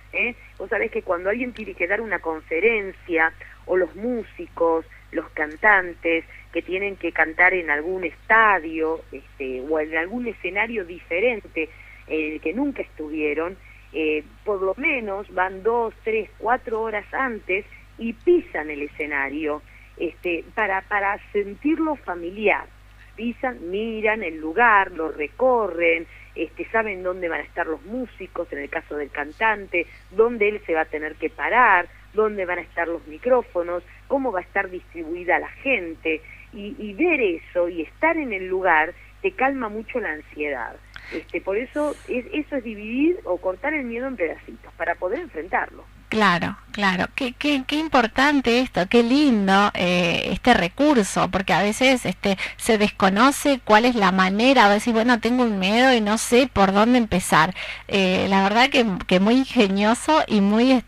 Vos sabés que cuando alguien tiene que dar una conferencia, o los músicos, los cantantes, que tienen que cantar en algún estadio o en algún escenario diferente que nunca estuvieron, por lo menos van 2, 3, 4 horas antes y pisan el escenario para sentirlo familiar. Pisan, miran el lugar, lo recorren, saben dónde van a estar los músicos, en el caso del cantante, dónde él se va a tener que parar, dónde van a estar los micrófonos, cómo va a estar distribuida la gente, y ver eso y estar en el lugar te calma mucho la ansiedad. Por eso eso es dividir o cortar el miedo en pedacitos para poder enfrentarlo. Claro, claro. Qué importante esto, qué lindo este recurso, porque a veces se desconoce cuál es la manera, a veces, bueno, tengo un miedo y no sé por dónde empezar. La verdad que muy ingenioso y muy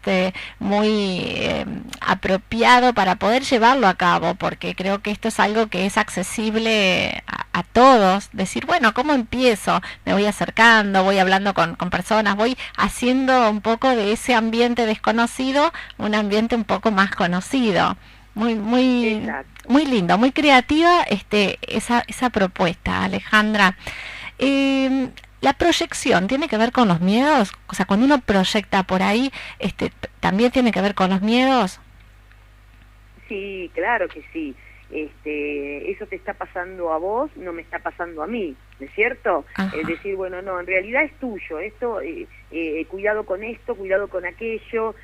apropiado para poder llevarlo a cabo, porque creo que esto es algo que es accesible a todos. Decir, bueno, ¿cómo empiezo? Me voy acercando, voy hablando con personas, voy haciendo un poco de ese ambiente desconocido un ambiente un poco más conocido. Muy lindo, muy creativa esa propuesta, Alejandra. La proyección tiene que ver con los miedos, o sea, cuando uno proyecta por ahí, también tiene que ver con los miedos. Sí, claro que sí. Eso te está pasando a vos, no me está pasando a mí, ¿no es cierto? Ajá. Es decir, bueno, no, en realidad es tuyo, esto, cuidado con esto, cuidado con aquello.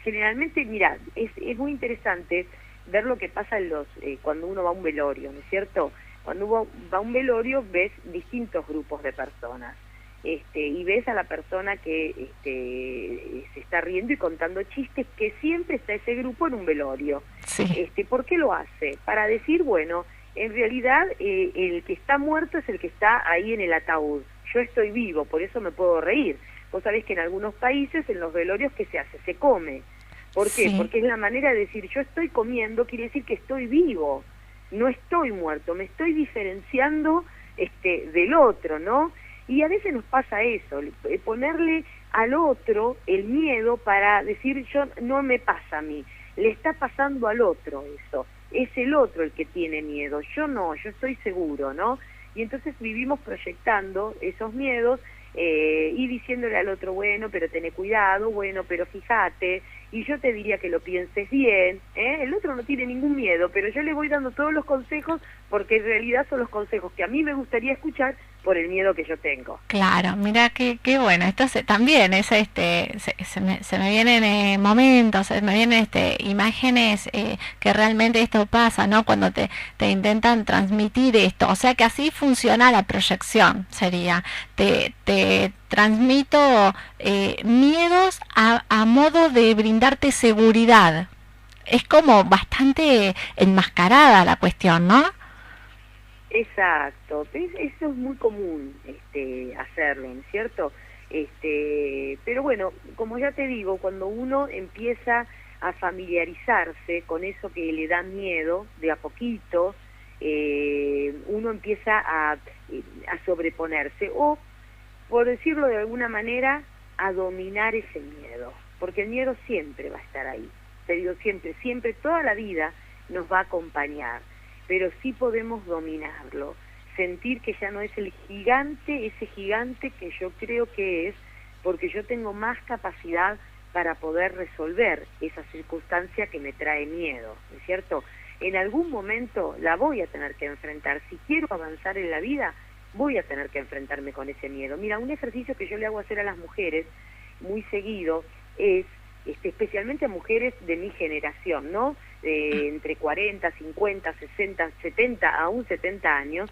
Generalmente, mira, es muy interesante ver lo que pasa cuando uno va a un velorio, ¿no es cierto? Cuando uno va a un velorio ves distintos grupos de personas. Y ves a la persona que se está riendo y contando chistes, que siempre está ese grupo en un velorio. Sí. ¿Por qué lo hace? Para decir, bueno, en realidad el que está muerto es el que está ahí en el ataúd. Yo estoy vivo, por eso me puedo reír. Vos sabés que en algunos países, en los velorios, ¿qué se hace? Se come. ¿Por qué? Sí. Porque es la manera de decir, yo estoy comiendo, quiere decir que estoy vivo, no estoy muerto, me estoy diferenciando del otro, ¿no? Y a veces nos pasa eso, ponerle al otro el miedo para decir, yo no me pasa a mí, le está pasando al otro eso, es el otro el que tiene miedo, yo no, yo estoy seguro, ¿no? Y entonces vivimos proyectando esos miedos y diciéndole al otro, bueno, pero tené cuidado, bueno, pero fíjate, y yo te diría que lo pienses bien, el otro no tiene ningún miedo, pero yo le voy dando todos los consejos porque en realidad son los consejos que a mí me gustaría escuchar por el miedo que yo tengo. Claro, mira qué bueno. Esto también es se me vienen momentos, se me vienen imágenes que realmente esto pasa, ¿no? Cuando te intentan transmitir esto, o sea que así funciona la proyección, sería te transmito miedos a modo de brindarte seguridad. Es como bastante enmascarada la cuestión, ¿no? Exacto, eso es muy común hacerlo, ¿no es cierto? Pero bueno, como ya te digo, cuando uno empieza a familiarizarse con eso que le da miedo, de a poquito, uno empieza a sobreponerse, o, por decirlo de alguna manera, a dominar ese miedo, porque el miedo siempre va a estar ahí, te digo siempre, toda la vida nos va a acompañar, pero sí podemos dominarlo, sentir que ya no es ese gigante que yo creo que es, porque yo tengo más capacidad para poder resolver esa circunstancia que me trae miedo, ¿no es cierto? En algún momento la voy a tener que enfrentar, si quiero avanzar en la vida, voy a tener que enfrentarme con ese miedo. Mira, un ejercicio que yo le hago hacer a las mujeres muy seguido es, especialmente a mujeres de mi generación, ¿no? Entre 40, 50, 60, 70, aún 70 años,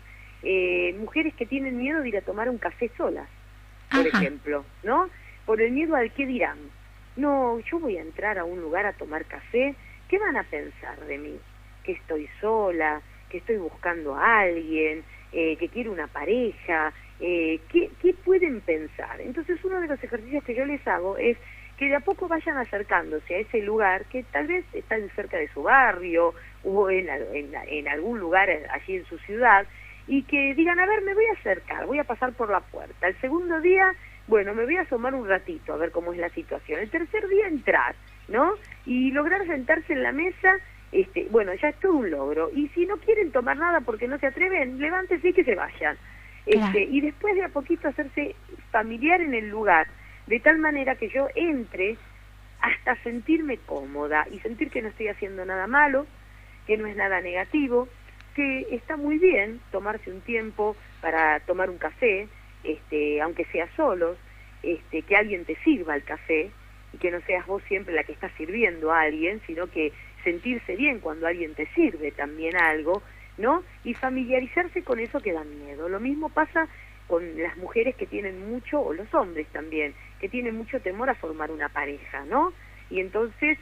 mujeres que tienen miedo de ir a tomar un café solas, por Ajá. ejemplo, ¿no? Por el miedo al qué dirán. No, yo voy a entrar a un lugar a tomar café, ¿qué van a pensar de mí? Que estoy sola, que estoy buscando a alguien, que quiero una pareja, ¿qué pueden pensar? Entonces uno de los ejercicios que yo les hago es que de a poco vayan acercándose a ese lugar que tal vez está cerca de su barrio o en algún lugar allí en su ciudad, y que digan, a ver, me voy a acercar, voy a pasar por la puerta. El segundo día, bueno, me voy a asomar un ratito a ver cómo es la situación. El tercer día entrar, ¿no? Y lograr sentarse en la mesa, bueno, ya es todo un logro. Y si no quieren tomar nada porque no se atreven, levántense y que se vayan. Claro. Y después de a poquito hacerse familiar en el lugar, de tal manera que yo entre hasta sentirme cómoda y sentir que no estoy haciendo nada malo, que no es nada negativo, que está muy bien tomarse un tiempo para tomar un café, aunque sea solos, que alguien te sirva el café y que no seas vos siempre la que está sirviendo a alguien, sino que sentirse bien cuando alguien te sirve también algo, ¿no? Y familiarizarse con eso que da miedo. Lo mismo pasa con las mujeres que tienen mucho, o los hombres también, que tienen mucho temor a formar una pareja, ¿no? Y entonces,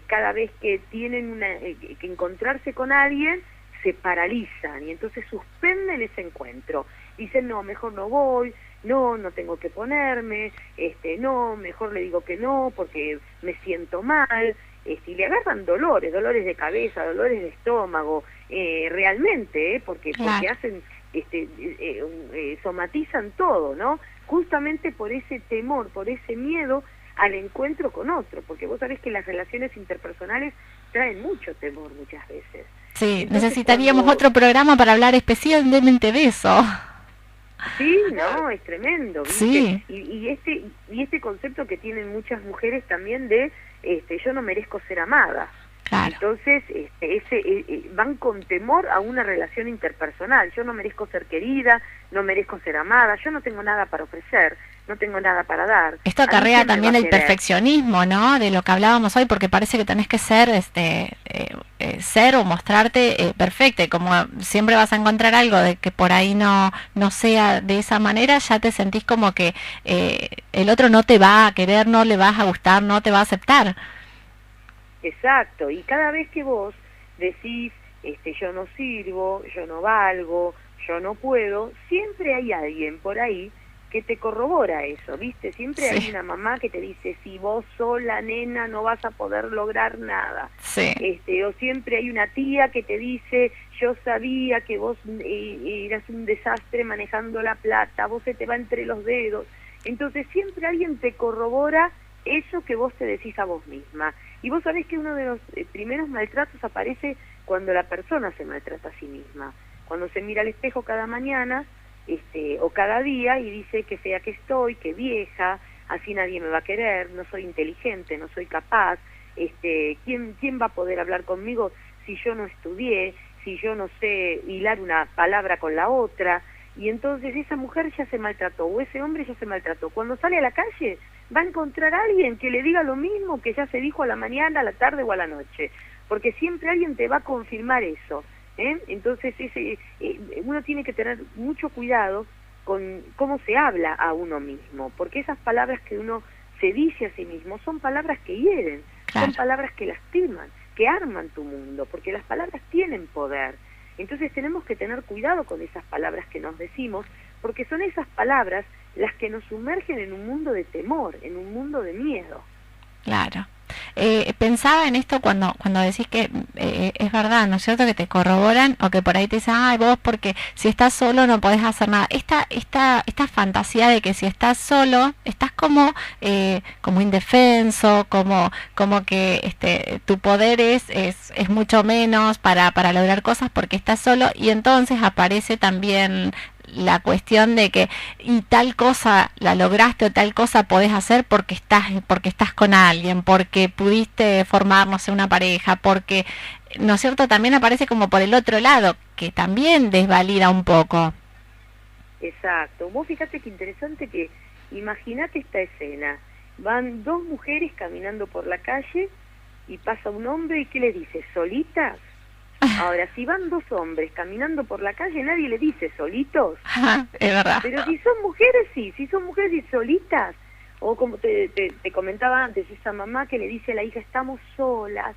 cada vez que tienen que encontrarse con alguien, se paralizan y entonces suspenden ese encuentro. Dicen, no, mejor no voy, no tengo que ponerme, no, mejor le digo que no porque me siento mal, y le agarran dolores de cabeza, dolores de estómago, realmente, porque hacen, somatizan todo, ¿no? Justamente por ese temor, por ese miedo al encuentro con otro, porque vos sabés que las relaciones interpersonales traen mucho temor muchas veces. Sí, Entonces, necesitaríamos otro programa para hablar especialmente de eso. Sí, no, es tremendo, ¿viste? Sí. Y este concepto que tienen muchas mujeres también de yo no merezco ser amada. Claro. Entonces, van con temor a una relación interpersonal. Yo no merezco ser querida, no merezco ser amada, yo no tengo nada para ofrecer, no tengo nada para dar. Esto acarrea también el perfeccionismo, ¿no? De lo que hablábamos hoy, porque parece que tenés que ser, ser o mostrarte perfecta. Y como siempre vas a encontrar algo de que por ahí no sea de esa manera, ya te sentís como que el otro no te va a querer, no le vas a gustar, no te va a aceptar. Exacto, y cada vez que vos decís, yo no sirvo, yo no valgo, yo no puedo, siempre hay alguien por ahí que te corrobora eso, ¿viste? Siempre hay una mamá que te dice, si vos sola, nena, no vas a poder lograr nada. Sí. O siempre hay una tía que te dice, yo sabía que vos eras un desastre manejando la plata, vos se te va entre los dedos. Entonces siempre alguien te corrobora eso que vos te decís a vos misma. Y vos sabés que uno de los primeros maltratos aparece cuando la persona se maltrata a sí misma. Cuando se mira al espejo cada mañana, o cada día, y dice que fea que estoy, que vieja, así nadie me va a querer, no soy inteligente, no soy capaz, ¿quién va a poder hablar conmigo si yo no estudié, si yo no sé hilar una palabra con la otra? Y entonces esa mujer ya se maltrató, o ese hombre ya se maltrató. Cuando sale a la calle, va a encontrar a alguien que le diga lo mismo que ya se dijo a la mañana, a la tarde o a la noche, porque siempre alguien te va a confirmar eso. Entonces uno tiene que tener mucho cuidado con cómo se habla a uno mismo, porque esas palabras que uno se dice a sí mismo son palabras que hieren, son palabras que lastiman, que arman tu mundo, porque las palabras tienen poder. Entonces tenemos que tener cuidado con esas palabras que nos decimos, porque son esas palabras las que nos sumergen en un mundo de temor, en un mundo de miedo. Claro. Pensaba en esto cuando decís que es verdad, ¿no es cierto? Que te corroboran o que por ahí te dicen, ay, vos porque si estás solo no podés hacer nada. Esta fantasía de que si estás solo, estás como indefenso, como que tu poder es mucho menos para lograr cosas porque estás solo, y entonces aparece también la cuestión de que y tal cosa la lograste o tal cosa podés hacer porque estás con alguien, porque pudiste formar, no sé, una pareja, porque, ¿no es cierto? También aparece como por el otro lado, que también desvalida un poco. Exacto. Vos fíjate qué interesante que, imagínate esta escena, van dos mujeres caminando por la calle y pasa un hombre y ¿qué le dice? ¿Solitas? Ahora, si van dos hombres caminando por la calle, nadie le dice solitos. Es verdad. Pero si son mujeres, sí. Si son mujeres y solitas, o como te comentaba antes, esa mamá que le dice a la hija, estamos solas.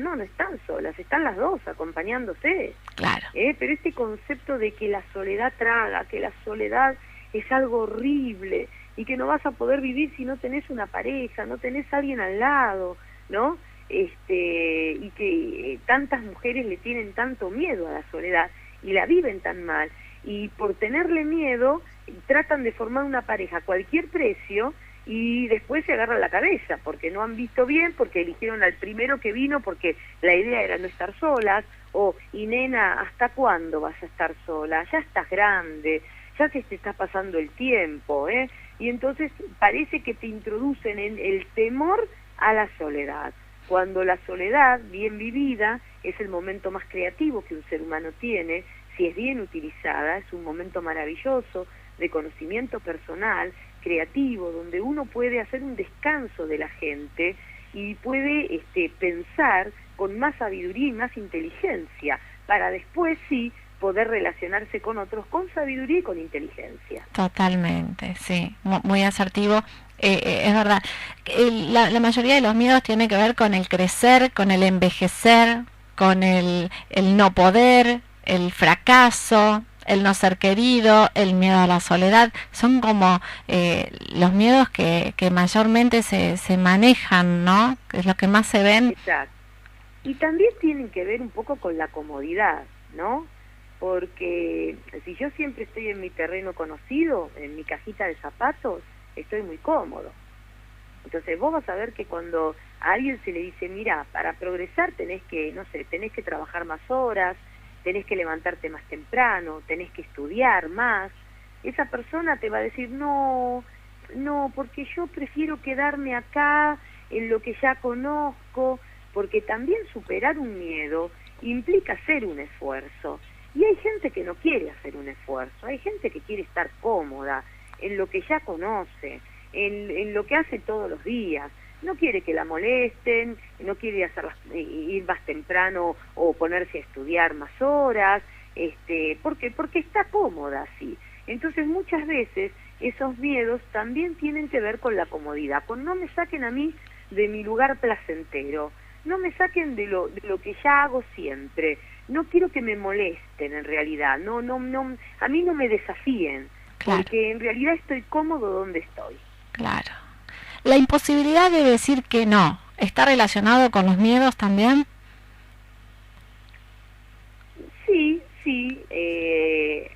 No, no están solas, están las dos acompañándose. Claro. Pero este concepto de que la soledad traga, que la soledad es algo horrible y que no vas a poder vivir si no tenés una pareja, no tenés a alguien al lado, ¿no? Y que tantas mujeres le tienen tanto miedo a la soledad y la viven tan mal, y por tenerle miedo tratan de formar una pareja a cualquier precio y después se agarran la cabeza porque no han visto bien, porque eligieron al primero que vino porque la idea era no estar solas, y nena, ¿hasta cuándo vas a estar sola? Ya estás grande, ya te está pasando el tiempo, y entonces parece que te introducen en el temor a la soledad, cuando la soledad bien vivida es el momento más creativo que un ser humano tiene. Si es bien utilizada, es un momento maravilloso de conocimiento personal, creativo, donde uno puede hacer un descanso de la gente y puede pensar con más sabiduría y más inteligencia, para después sí poder relacionarse con otros con sabiduría y con inteligencia. Totalmente, sí, muy asertivo. Es verdad, la mayoría de los miedos tiene que ver con el crecer, con el envejecer, con el no poder, el fracaso, el no ser querido, el miedo a la soledad. Son como los miedos que mayormente se manejan, ¿no? Que es lo que más se ven. Exacto. Y también tienen que ver un poco con la comodidad, ¿no? Porque si yo siempre estoy en mi terreno conocido, en mi cajita de zapatos, estoy muy cómodo. Entonces vos vas a ver que cuando a alguien se le dice, mira, para progresar tenés que trabajar más horas, tenés que levantarte más temprano, tenés que estudiar más, esa persona te va a decir, no, porque yo prefiero quedarme acá en lo que ya conozco, porque también superar un miedo implica hacer un esfuerzo. Y hay gente que no quiere hacer un esfuerzo, hay gente que quiere estar cómoda en lo que ya conoce, en lo que hace todos los días. No quiere que la molesten, no quiere ir más temprano o ponerse a estudiar más horas, porque está cómoda así. Entonces muchas veces esos miedos también tienen que ver con la comodidad, con no me saquen a mí de mi lugar placentero, no me saquen de lo que ya hago siempre, no quiero que me molesten en realidad, no, a mí no me desafíen, claro, porque en realidad estoy cómodo donde estoy. Claro. La imposibilidad de decir que no, ¿está relacionado con los miedos también? Sí,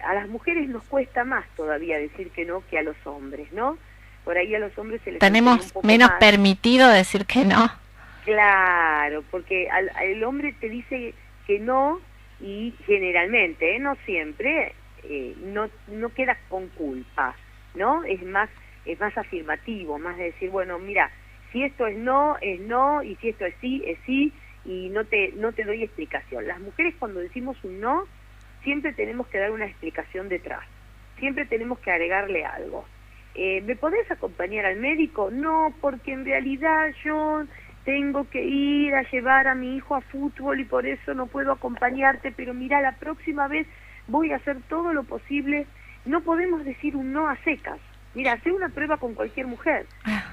a las mujeres nos cuesta más todavía decir que no que a los hombres, ¿no? Por ahí a los hombres se les tenemos un poco menos más permitido decir que no. Claro, porque el hombre te dice que no y generalmente, no siempre, no quedas con culpa, ¿no? Es más afirmativo, más de decir, bueno, mira, si esto es no, y si esto es sí, y no te doy explicación. Las mujeres cuando decimos un no, siempre tenemos que dar una explicación detrás, siempre tenemos que agregarle algo. ¿Me podés acompañar al médico? No, porque en realidad yo tengo que ir a llevar a mi hijo a fútbol y por eso no puedo acompañarte, pero mira, la próxima vez voy a hacer todo lo posible. No podemos decir un no a secas. Mira, hacer una prueba con cualquier mujer.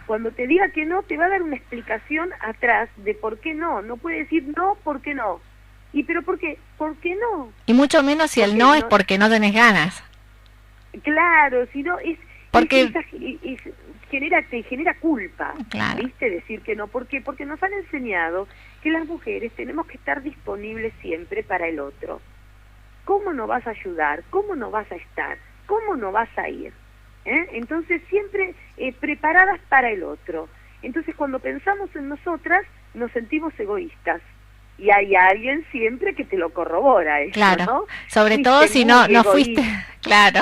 Cuando te diga que no, te va a dar una explicación atrás de por qué no. No puede decir no, ¿por qué no? ¿Y pero por qué? ¿Por qué no? Y mucho menos si el no es porque no tenés ganas. Claro, si no, porque te genera culpa, claro, ¿viste? Decir que no. ¿Por qué? Porque nos han enseñado que las mujeres tenemos que estar disponibles siempre para el otro. ¿Cómo no vas a ayudar? ¿Cómo no vas a estar? ¿Cómo no vas a ir? Entonces siempre preparadas para el otro. Entonces cuando pensamos en nosotras nos sentimos egoístas y hay alguien siempre que te lo corrobora eso, claro, ¿no? Sobre todo si no fuiste, claro,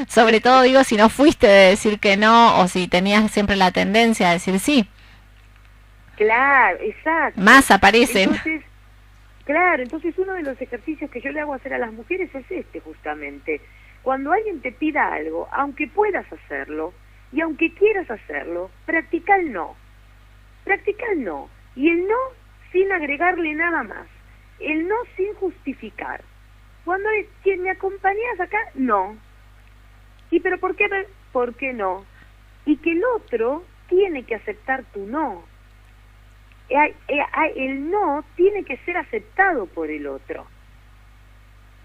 sobre todo digo si no fuiste de decir que no o si tenías siempre la tendencia a decir sí. Claro, exacto. Más aparecen. Entonces uno de los ejercicios que yo le hago hacer a las mujeres es justamente. Cuando alguien te pida algo, aunque puedas hacerlo y aunque quieras hacerlo, practica el no. Y el no sin agregarle nada más. El no sin justificar. Cuando es quien me acompañas acá, no. ¿Y pero por qué? ¿Por qué no? Y que el otro tiene que aceptar tu no. El no tiene que ser aceptado por el otro.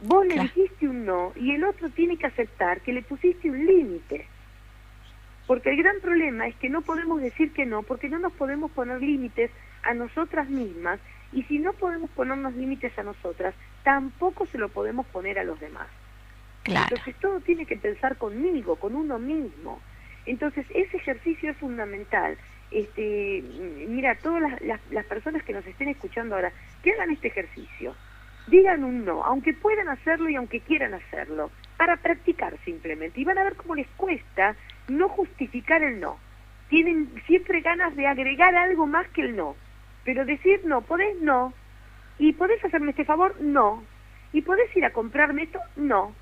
Vos le dijiste un no y el otro tiene que aceptar que le pusiste un límite. Porque el gran problema es que no podemos decir que no, porque no nos podemos poner límites a nosotras mismas, y si no podemos ponernos límites a nosotras, tampoco se lo podemos poner a los demás. Claro. Entonces todo tiene que pensar conmigo, con uno mismo. Entonces ese ejercicio es fundamental. Mira, todas las personas que nos estén escuchando ahora, que hagan este ejercicio, digan un no, aunque puedan hacerlo y aunque quieran hacerlo, para practicar simplemente, y van a ver cómo les cuesta no justificar el no. Tienen siempre ganas de agregar algo más que el no, pero decir no, podés no, y podés hacerme este favor, no, y podés ir a comprarme esto, no.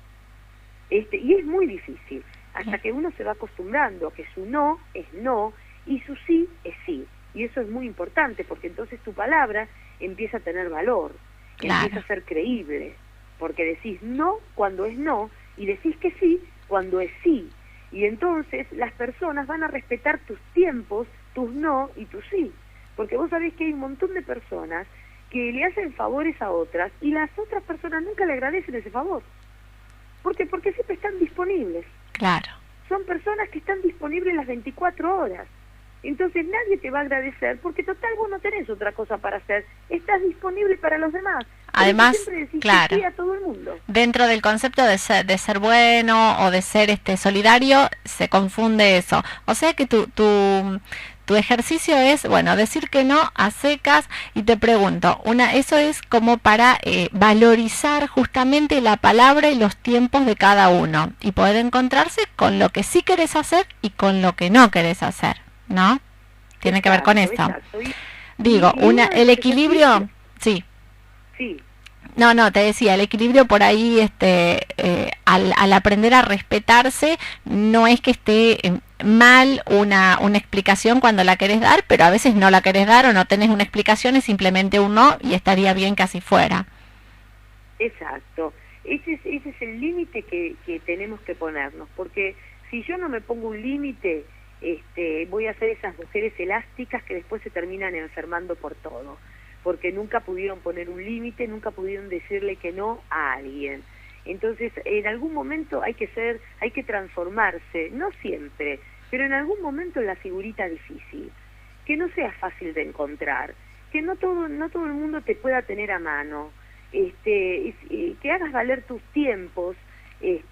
Y es muy difícil, hasta que uno se va acostumbrando a que su no es no, y su sí es sí, y eso es muy importante, porque entonces tu palabra empieza a tener valor, empieza a ser creíble, porque decís no cuando es no, y decís que sí cuando es sí, y entonces las personas van a respetar tus tiempos, tus no y tus sí, porque vos sabés que hay un montón de personas que le hacen favores a otras, y las otras personas nunca le agradecen ese favor. ¿Por qué? Porque siempre están disponibles. Claro. Son personas que están disponibles las 24 horas. Entonces nadie te va a agradecer porque total vos no tenés otra cosa para hacer. Estás disponible para los demás. Además, claro, sí a todo el mundo. Dentro del concepto de ser bueno o de ser solidario, se confunde eso. O sea que tu ejercicio es, bueno, decir que no a secas. Y te pregunto, eso es como para valorizar justamente la palabra y los tiempos de cada uno, y poder encontrarse con lo que sí querés hacer y con lo que no querés hacer, ¿no? Tiene que ver con esto. Digo, el equilibrio, sí. Sí. No, te decía, el equilibrio por ahí, al aprender a respetarse, no es que esté mal una explicación cuando la querés dar, pero a veces no la querés dar o no tenés una explicación, es simplemente un no, y estaría bien que así fuera. Exacto. Ese es el límite que tenemos que ponernos, porque si yo no me pongo un límite, voy a ser esas mujeres elásticas que después se terminan enfermando por todo, porque nunca pudieron poner un límite, nunca pudieron decirle que no a alguien. Entonces, en algún momento hay que transformarse, no siempre, pero en algún momento en la figurita difícil, que no sea fácil de encontrar, que no todo el mundo te pueda tener a mano, que hagas valer tus tiempos,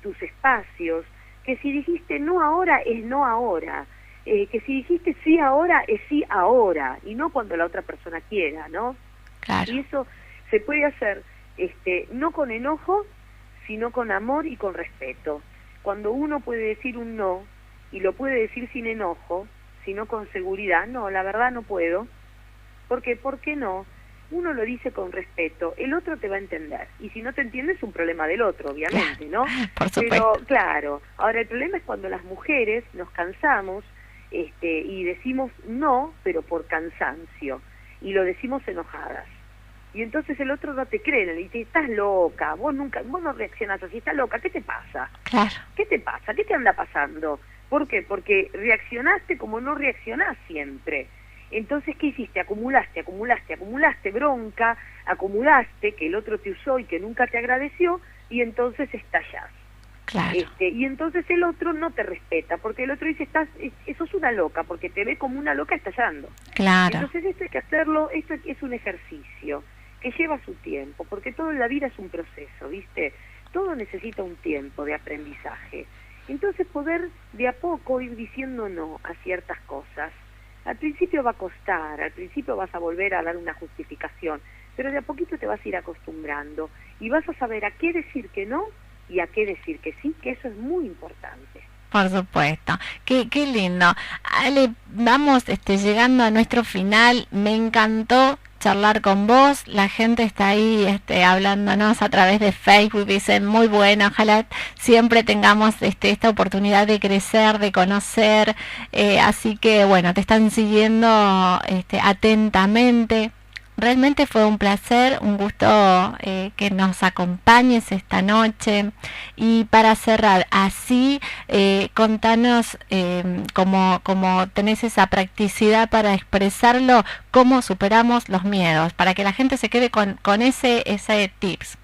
tus espacios, que si dijiste no ahora es no ahora, que si dijiste sí ahora es sí ahora, y no cuando la otra persona quiera, ¿no? Claro. Y eso se puede hacer no con enojo, sino con amor y con respeto. Cuando uno puede decir un no, y lo puede decir sin enojo, sino con seguridad, no, la verdad no puedo, porque ¿por qué no? Uno lo dice con respeto, el otro te va a entender, y si no te entiende es un problema del otro, obviamente, ¿no? Por supuesto. Pero, claro, ahora el problema es cuando las mujeres nos cansamos, y decimos no, pero por cansancio, y lo decimos enojadas. Y entonces el otro no te cree, le dice, estás loca, vos no reaccionás así, estás loca, ¿qué te pasa? Claro. ¿Qué te pasa? ¿Qué te anda pasando? ¿Por qué? Porque reaccionaste como no reaccionás siempre. Entonces, ¿qué hiciste? Acumulaste bronca, acumulaste que el otro te usó y que nunca te agradeció, y entonces estallás. Claro. Y entonces el otro no te respeta, porque el otro dice, sos una loca, porque te ve como una loca estallando. Claro. Entonces esto hay que hacerlo, esto es un ejercicio que lleva su tiempo, porque todo en la vida es un proceso, ¿viste? Todo necesita un tiempo de aprendizaje. Entonces poder de a poco ir diciendo no a ciertas cosas. Al principio va a costar, al principio vas a volver a dar una justificación, pero de a poquito te vas a ir acostumbrando y vas a saber a qué decir que no y a qué decir que sí, que eso es muy importante. Por supuesto, qué lindo. Ale, vamos llegando a nuestro final. Me encantó charlar con vos. La gente está ahí hablándonos a través de Facebook, dicen muy bueno, ojalá siempre tengamos esta oportunidad de crecer, de conocer, así que bueno, te están siguiendo atentamente. realmente fue un placer, un gusto que nos acompañes esta noche. Y para cerrar, así, contanos cómo tenés esa practicidad para expresarlo, cómo superamos los miedos, para que la gente se quede con ese tips.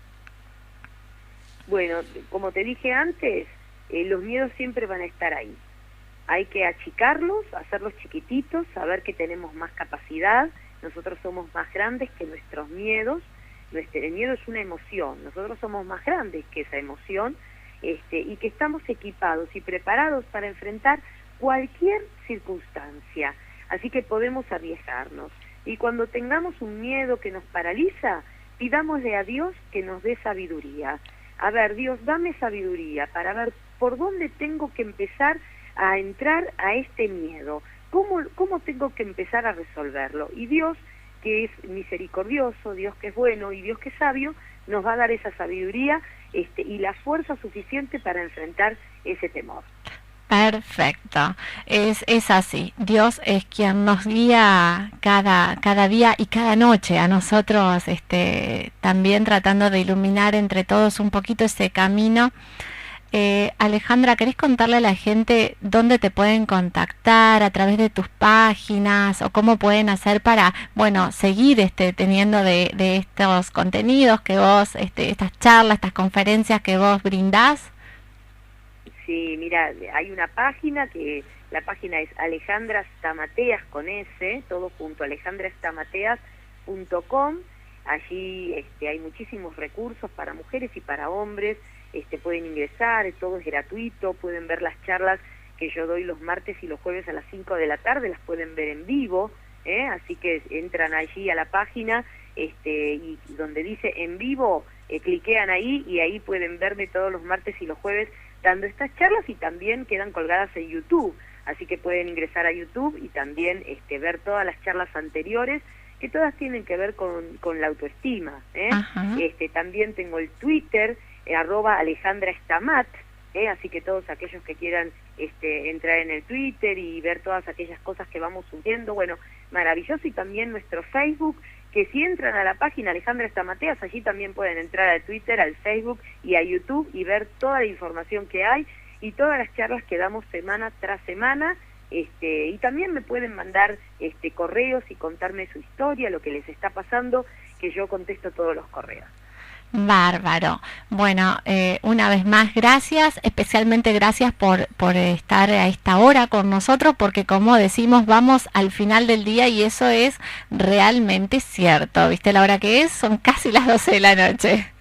Bueno, como te dije antes, los miedos siempre van a estar ahí. Hay que achicarlos, hacerlos chiquititos, saber que tenemos más capacidad. Nosotros somos más grandes que nuestros miedos. El miedo es una emoción. Nosotros somos más grandes que esa emoción, y que estamos equipados y preparados para enfrentar cualquier circunstancia. Así que podemos arriesgarnos. Y cuando tengamos un miedo que nos paraliza, pidámosle a Dios que nos dé sabiduría. A ver, Dios, dame sabiduría para ver por dónde tengo que empezar a entrar a este miedo. ¿Cómo tengo que empezar a resolverlo? Y Dios, que es misericordioso, Dios que es bueno y Dios que es sabio, nos va a dar esa sabiduría y la fuerza suficiente para enfrentar ese temor. Perfecto, es así. Dios es quien nos guía cada día y cada noche, a nosotros también tratando de iluminar entre todos un poquito ese camino. Alejandra, ¿querés contarle a la gente dónde te pueden contactar a través de tus páginas o cómo pueden hacer para, seguir teniendo de estos contenidos que vos, estas charlas, estas conferencias que vos brindás? Sí, mira, hay una página la página es Alejandra Stamateas con S, todo junto, alejandrastamateas.com. Allí hay muchísimos recursos para mujeres y para hombres. Pueden ingresar, todo es gratuito, pueden ver las charlas que yo doy los martes y los jueves a las 5 de la tarde, las pueden ver en vivo, así que entran allí a la página y donde dice en vivo, cliquean ahí y ahí pueden verme todos los martes y los jueves dando estas charlas, y también quedan colgadas en YouTube, así que pueden ingresar a YouTube y también ver todas las charlas anteriores, que todas tienen que ver con la autoestima. También tengo el Twitter, @AlejandraStamat, así que todos aquellos que quieran entrar en el Twitter y ver todas aquellas cosas que vamos subiendo, maravilloso. Y también nuestro Facebook, que si entran a la página Alejandra Stamateas, allí también pueden entrar al Twitter, al Facebook y a YouTube y ver toda la información que hay y todas las charlas que damos semana tras semana. Y también me pueden mandar correos y contarme su historia, lo que les está pasando, que yo contesto todos los correos. Bárbaro. Bueno, una vez más, gracias, especialmente gracias por estar a esta hora con nosotros, porque como decimos, vamos al final del día y eso es realmente cierto. ¿Viste la hora que es? Son casi las 12 de la noche.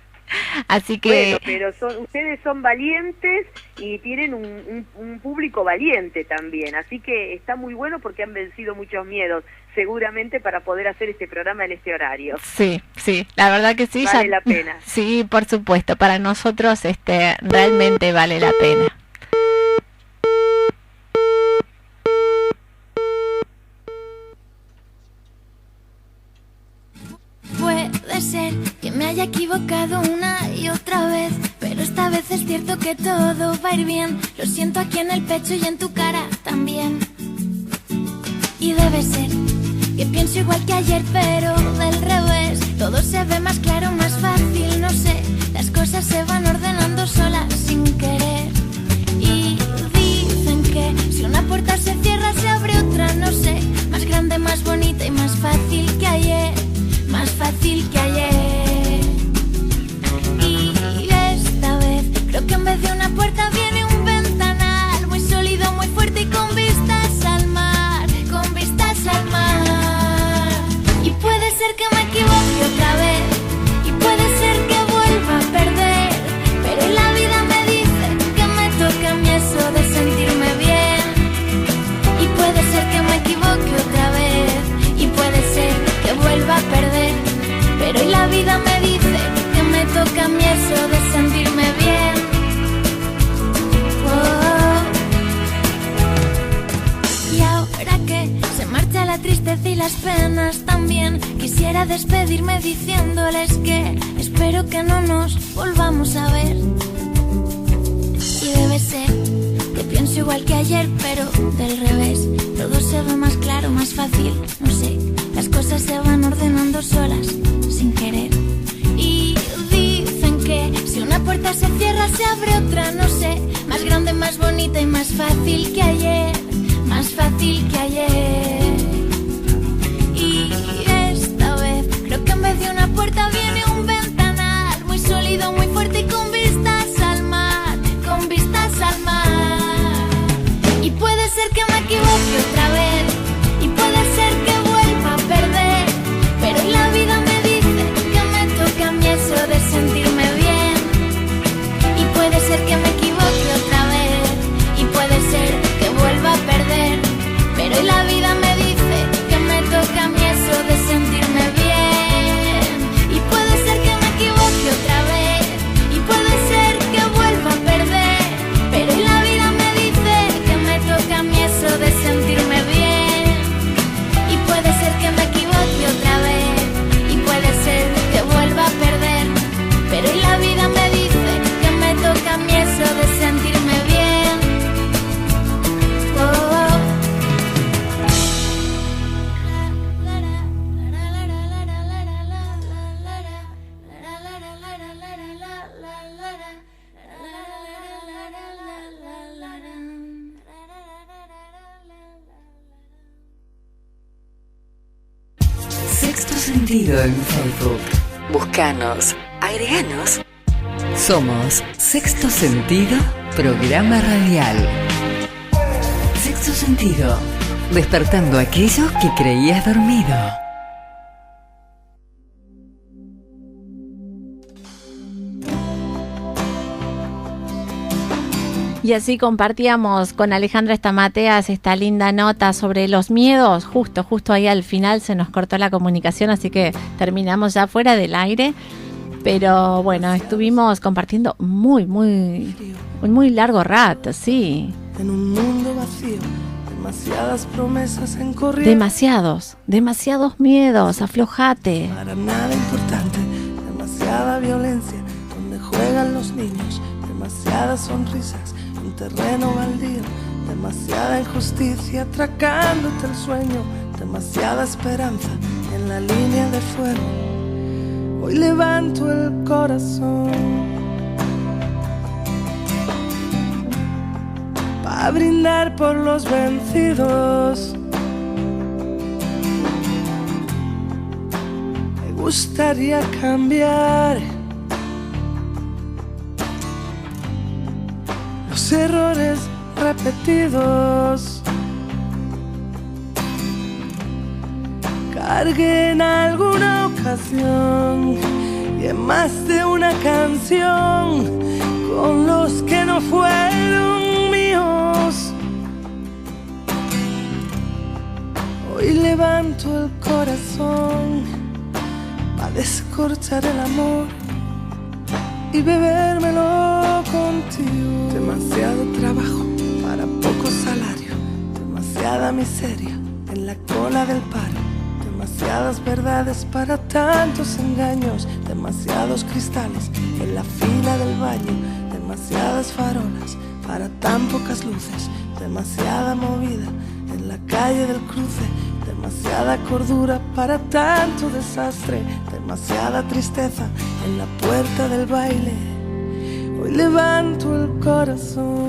Así que... Bueno, pero ustedes son valientes y tienen un público valiente también, así que está muy bueno porque han vencido muchos miedos, seguramente, para poder hacer este programa en este horario. Sí, la verdad que sí. Vale la pena. Sí, por supuesto, para nosotros realmente vale la pena. Puede ser que me haya equivocado una y otra vez, pero esta vez es cierto que todo va a ir bien. Lo siento aquí en el pecho y en tu cara también. Y debe ser que pienso igual que ayer, pero del revés. Todo se ve más claro, más fácil, no sé. Las cosas se van ordenando solas sin querer. Y dicen que si una puerta se cierra se abre otra, no sé. Más grande, más bonita y más fácil que ayer. Más fácil que ayer. Y esta vez creo que en vez de una puerta viene un ventanal, muy sólido, muy fuerte y con vistas al mar. Con vistas al mar. Y puede ser que me equivoque otra vez, y puede ser que vuelva a perder, pero la vida me dice que me toca a mí eso de sentirme bien. Y puede ser que me equivoque otra vez, y puede ser que vuelva a perder, pero la vida me dice que me toca a mí eso de sentirme bien. Oh. Y ahora que se marcha la tristeza y las penas también, quisiera despedirme diciéndoles que espero que no nos volvamos a ver. Y debe ser que pienso igual que ayer, pero del revés. Todo se ve más claro, más fácil, no sé. las cosas se van ordenando solas, sin querer. Y dicen que si una puerta se cierra se abre otra, no sé, más grande, más bonita y más fácil que ayer, más fácil que ayer. Y esta vez creo que en vez de una puerta viene un ventanal muy sólido, muy fuerte y con vistas al mar, con vistas al mar. Y puede ser que me equivoque otra vez, y puede ser que vuelva a perder, pero la vida me dice que me toca a mí eso de sentirme bien. Y puede ser que me equivoque otra vez, y puede ser que vuelva a perder, pero la vida me dice que me toca a mí eso de sentirme bien. Y puede ser que me equivoque otra vez, y puede ser que vuelva a perder, pero la vida me dice que me toca a mí eso de sentirme bien. Y puede ser que me equivoque otra vez, y puede ser que vuelva a perder, pero la vida me dice que me toca a mí eso de sentirme bien. Oh, oh. Sexto Sentido en Facebook. Búscanos, agreganos. Somos Sexto Sentido, programa radial. Sexto Sentido, despertando a aquellos que creías dormido. Y así compartíamos con Alejandra Stamateas esta linda nota sobre los miedos. Justo ahí al final se nos cortó la comunicación, así que terminamos ya fuera del aire. Pero bueno, estuvimos compartiendo muy largo rato, sí. En un mundo vacío, demasiadas promesas en corriente. Demasiados miedos, aflojate. Para nada importante, demasiada violencia, donde juegan los niños, demasiadas sonrisas, un terreno baldío, demasiada injusticia atracándote el sueño, demasiada esperanza en la línea de fuego. Hoy levanto el corazón para brindar por los vencidos. Me gustaría cambiar los errores repetidos. Cargué en alguna ocasión y en más de una canción con los que no fueron míos. Hoy levanto el corazón para descorchar el amor y bebérmelo contigo. Demasiado trabajo para poco salario, demasiada miseria en la cola del paro, demasiadas verdades para tantos engaños, demasiados cristales en la fila del baño, demasiadas farolas para tan pocas luces, demasiada movida en la calle del cruce, demasiada cordura para tanto desastre, demasiada tristeza en la puerta del baile. Hoy levanto el corazón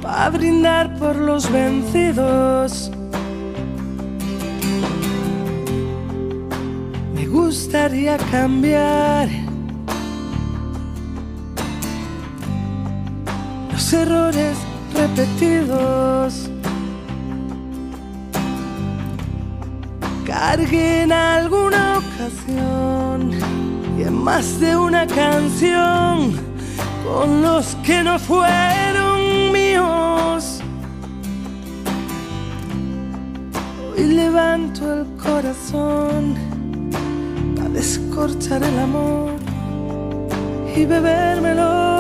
para brindar por los vencidos. Me gustaría cambiar los errores repetidos. Cargué en alguna ocasión y en más de una canción con los que no fueron míos. Hoy levanto el corazón para descorchar el amor y bebérmelo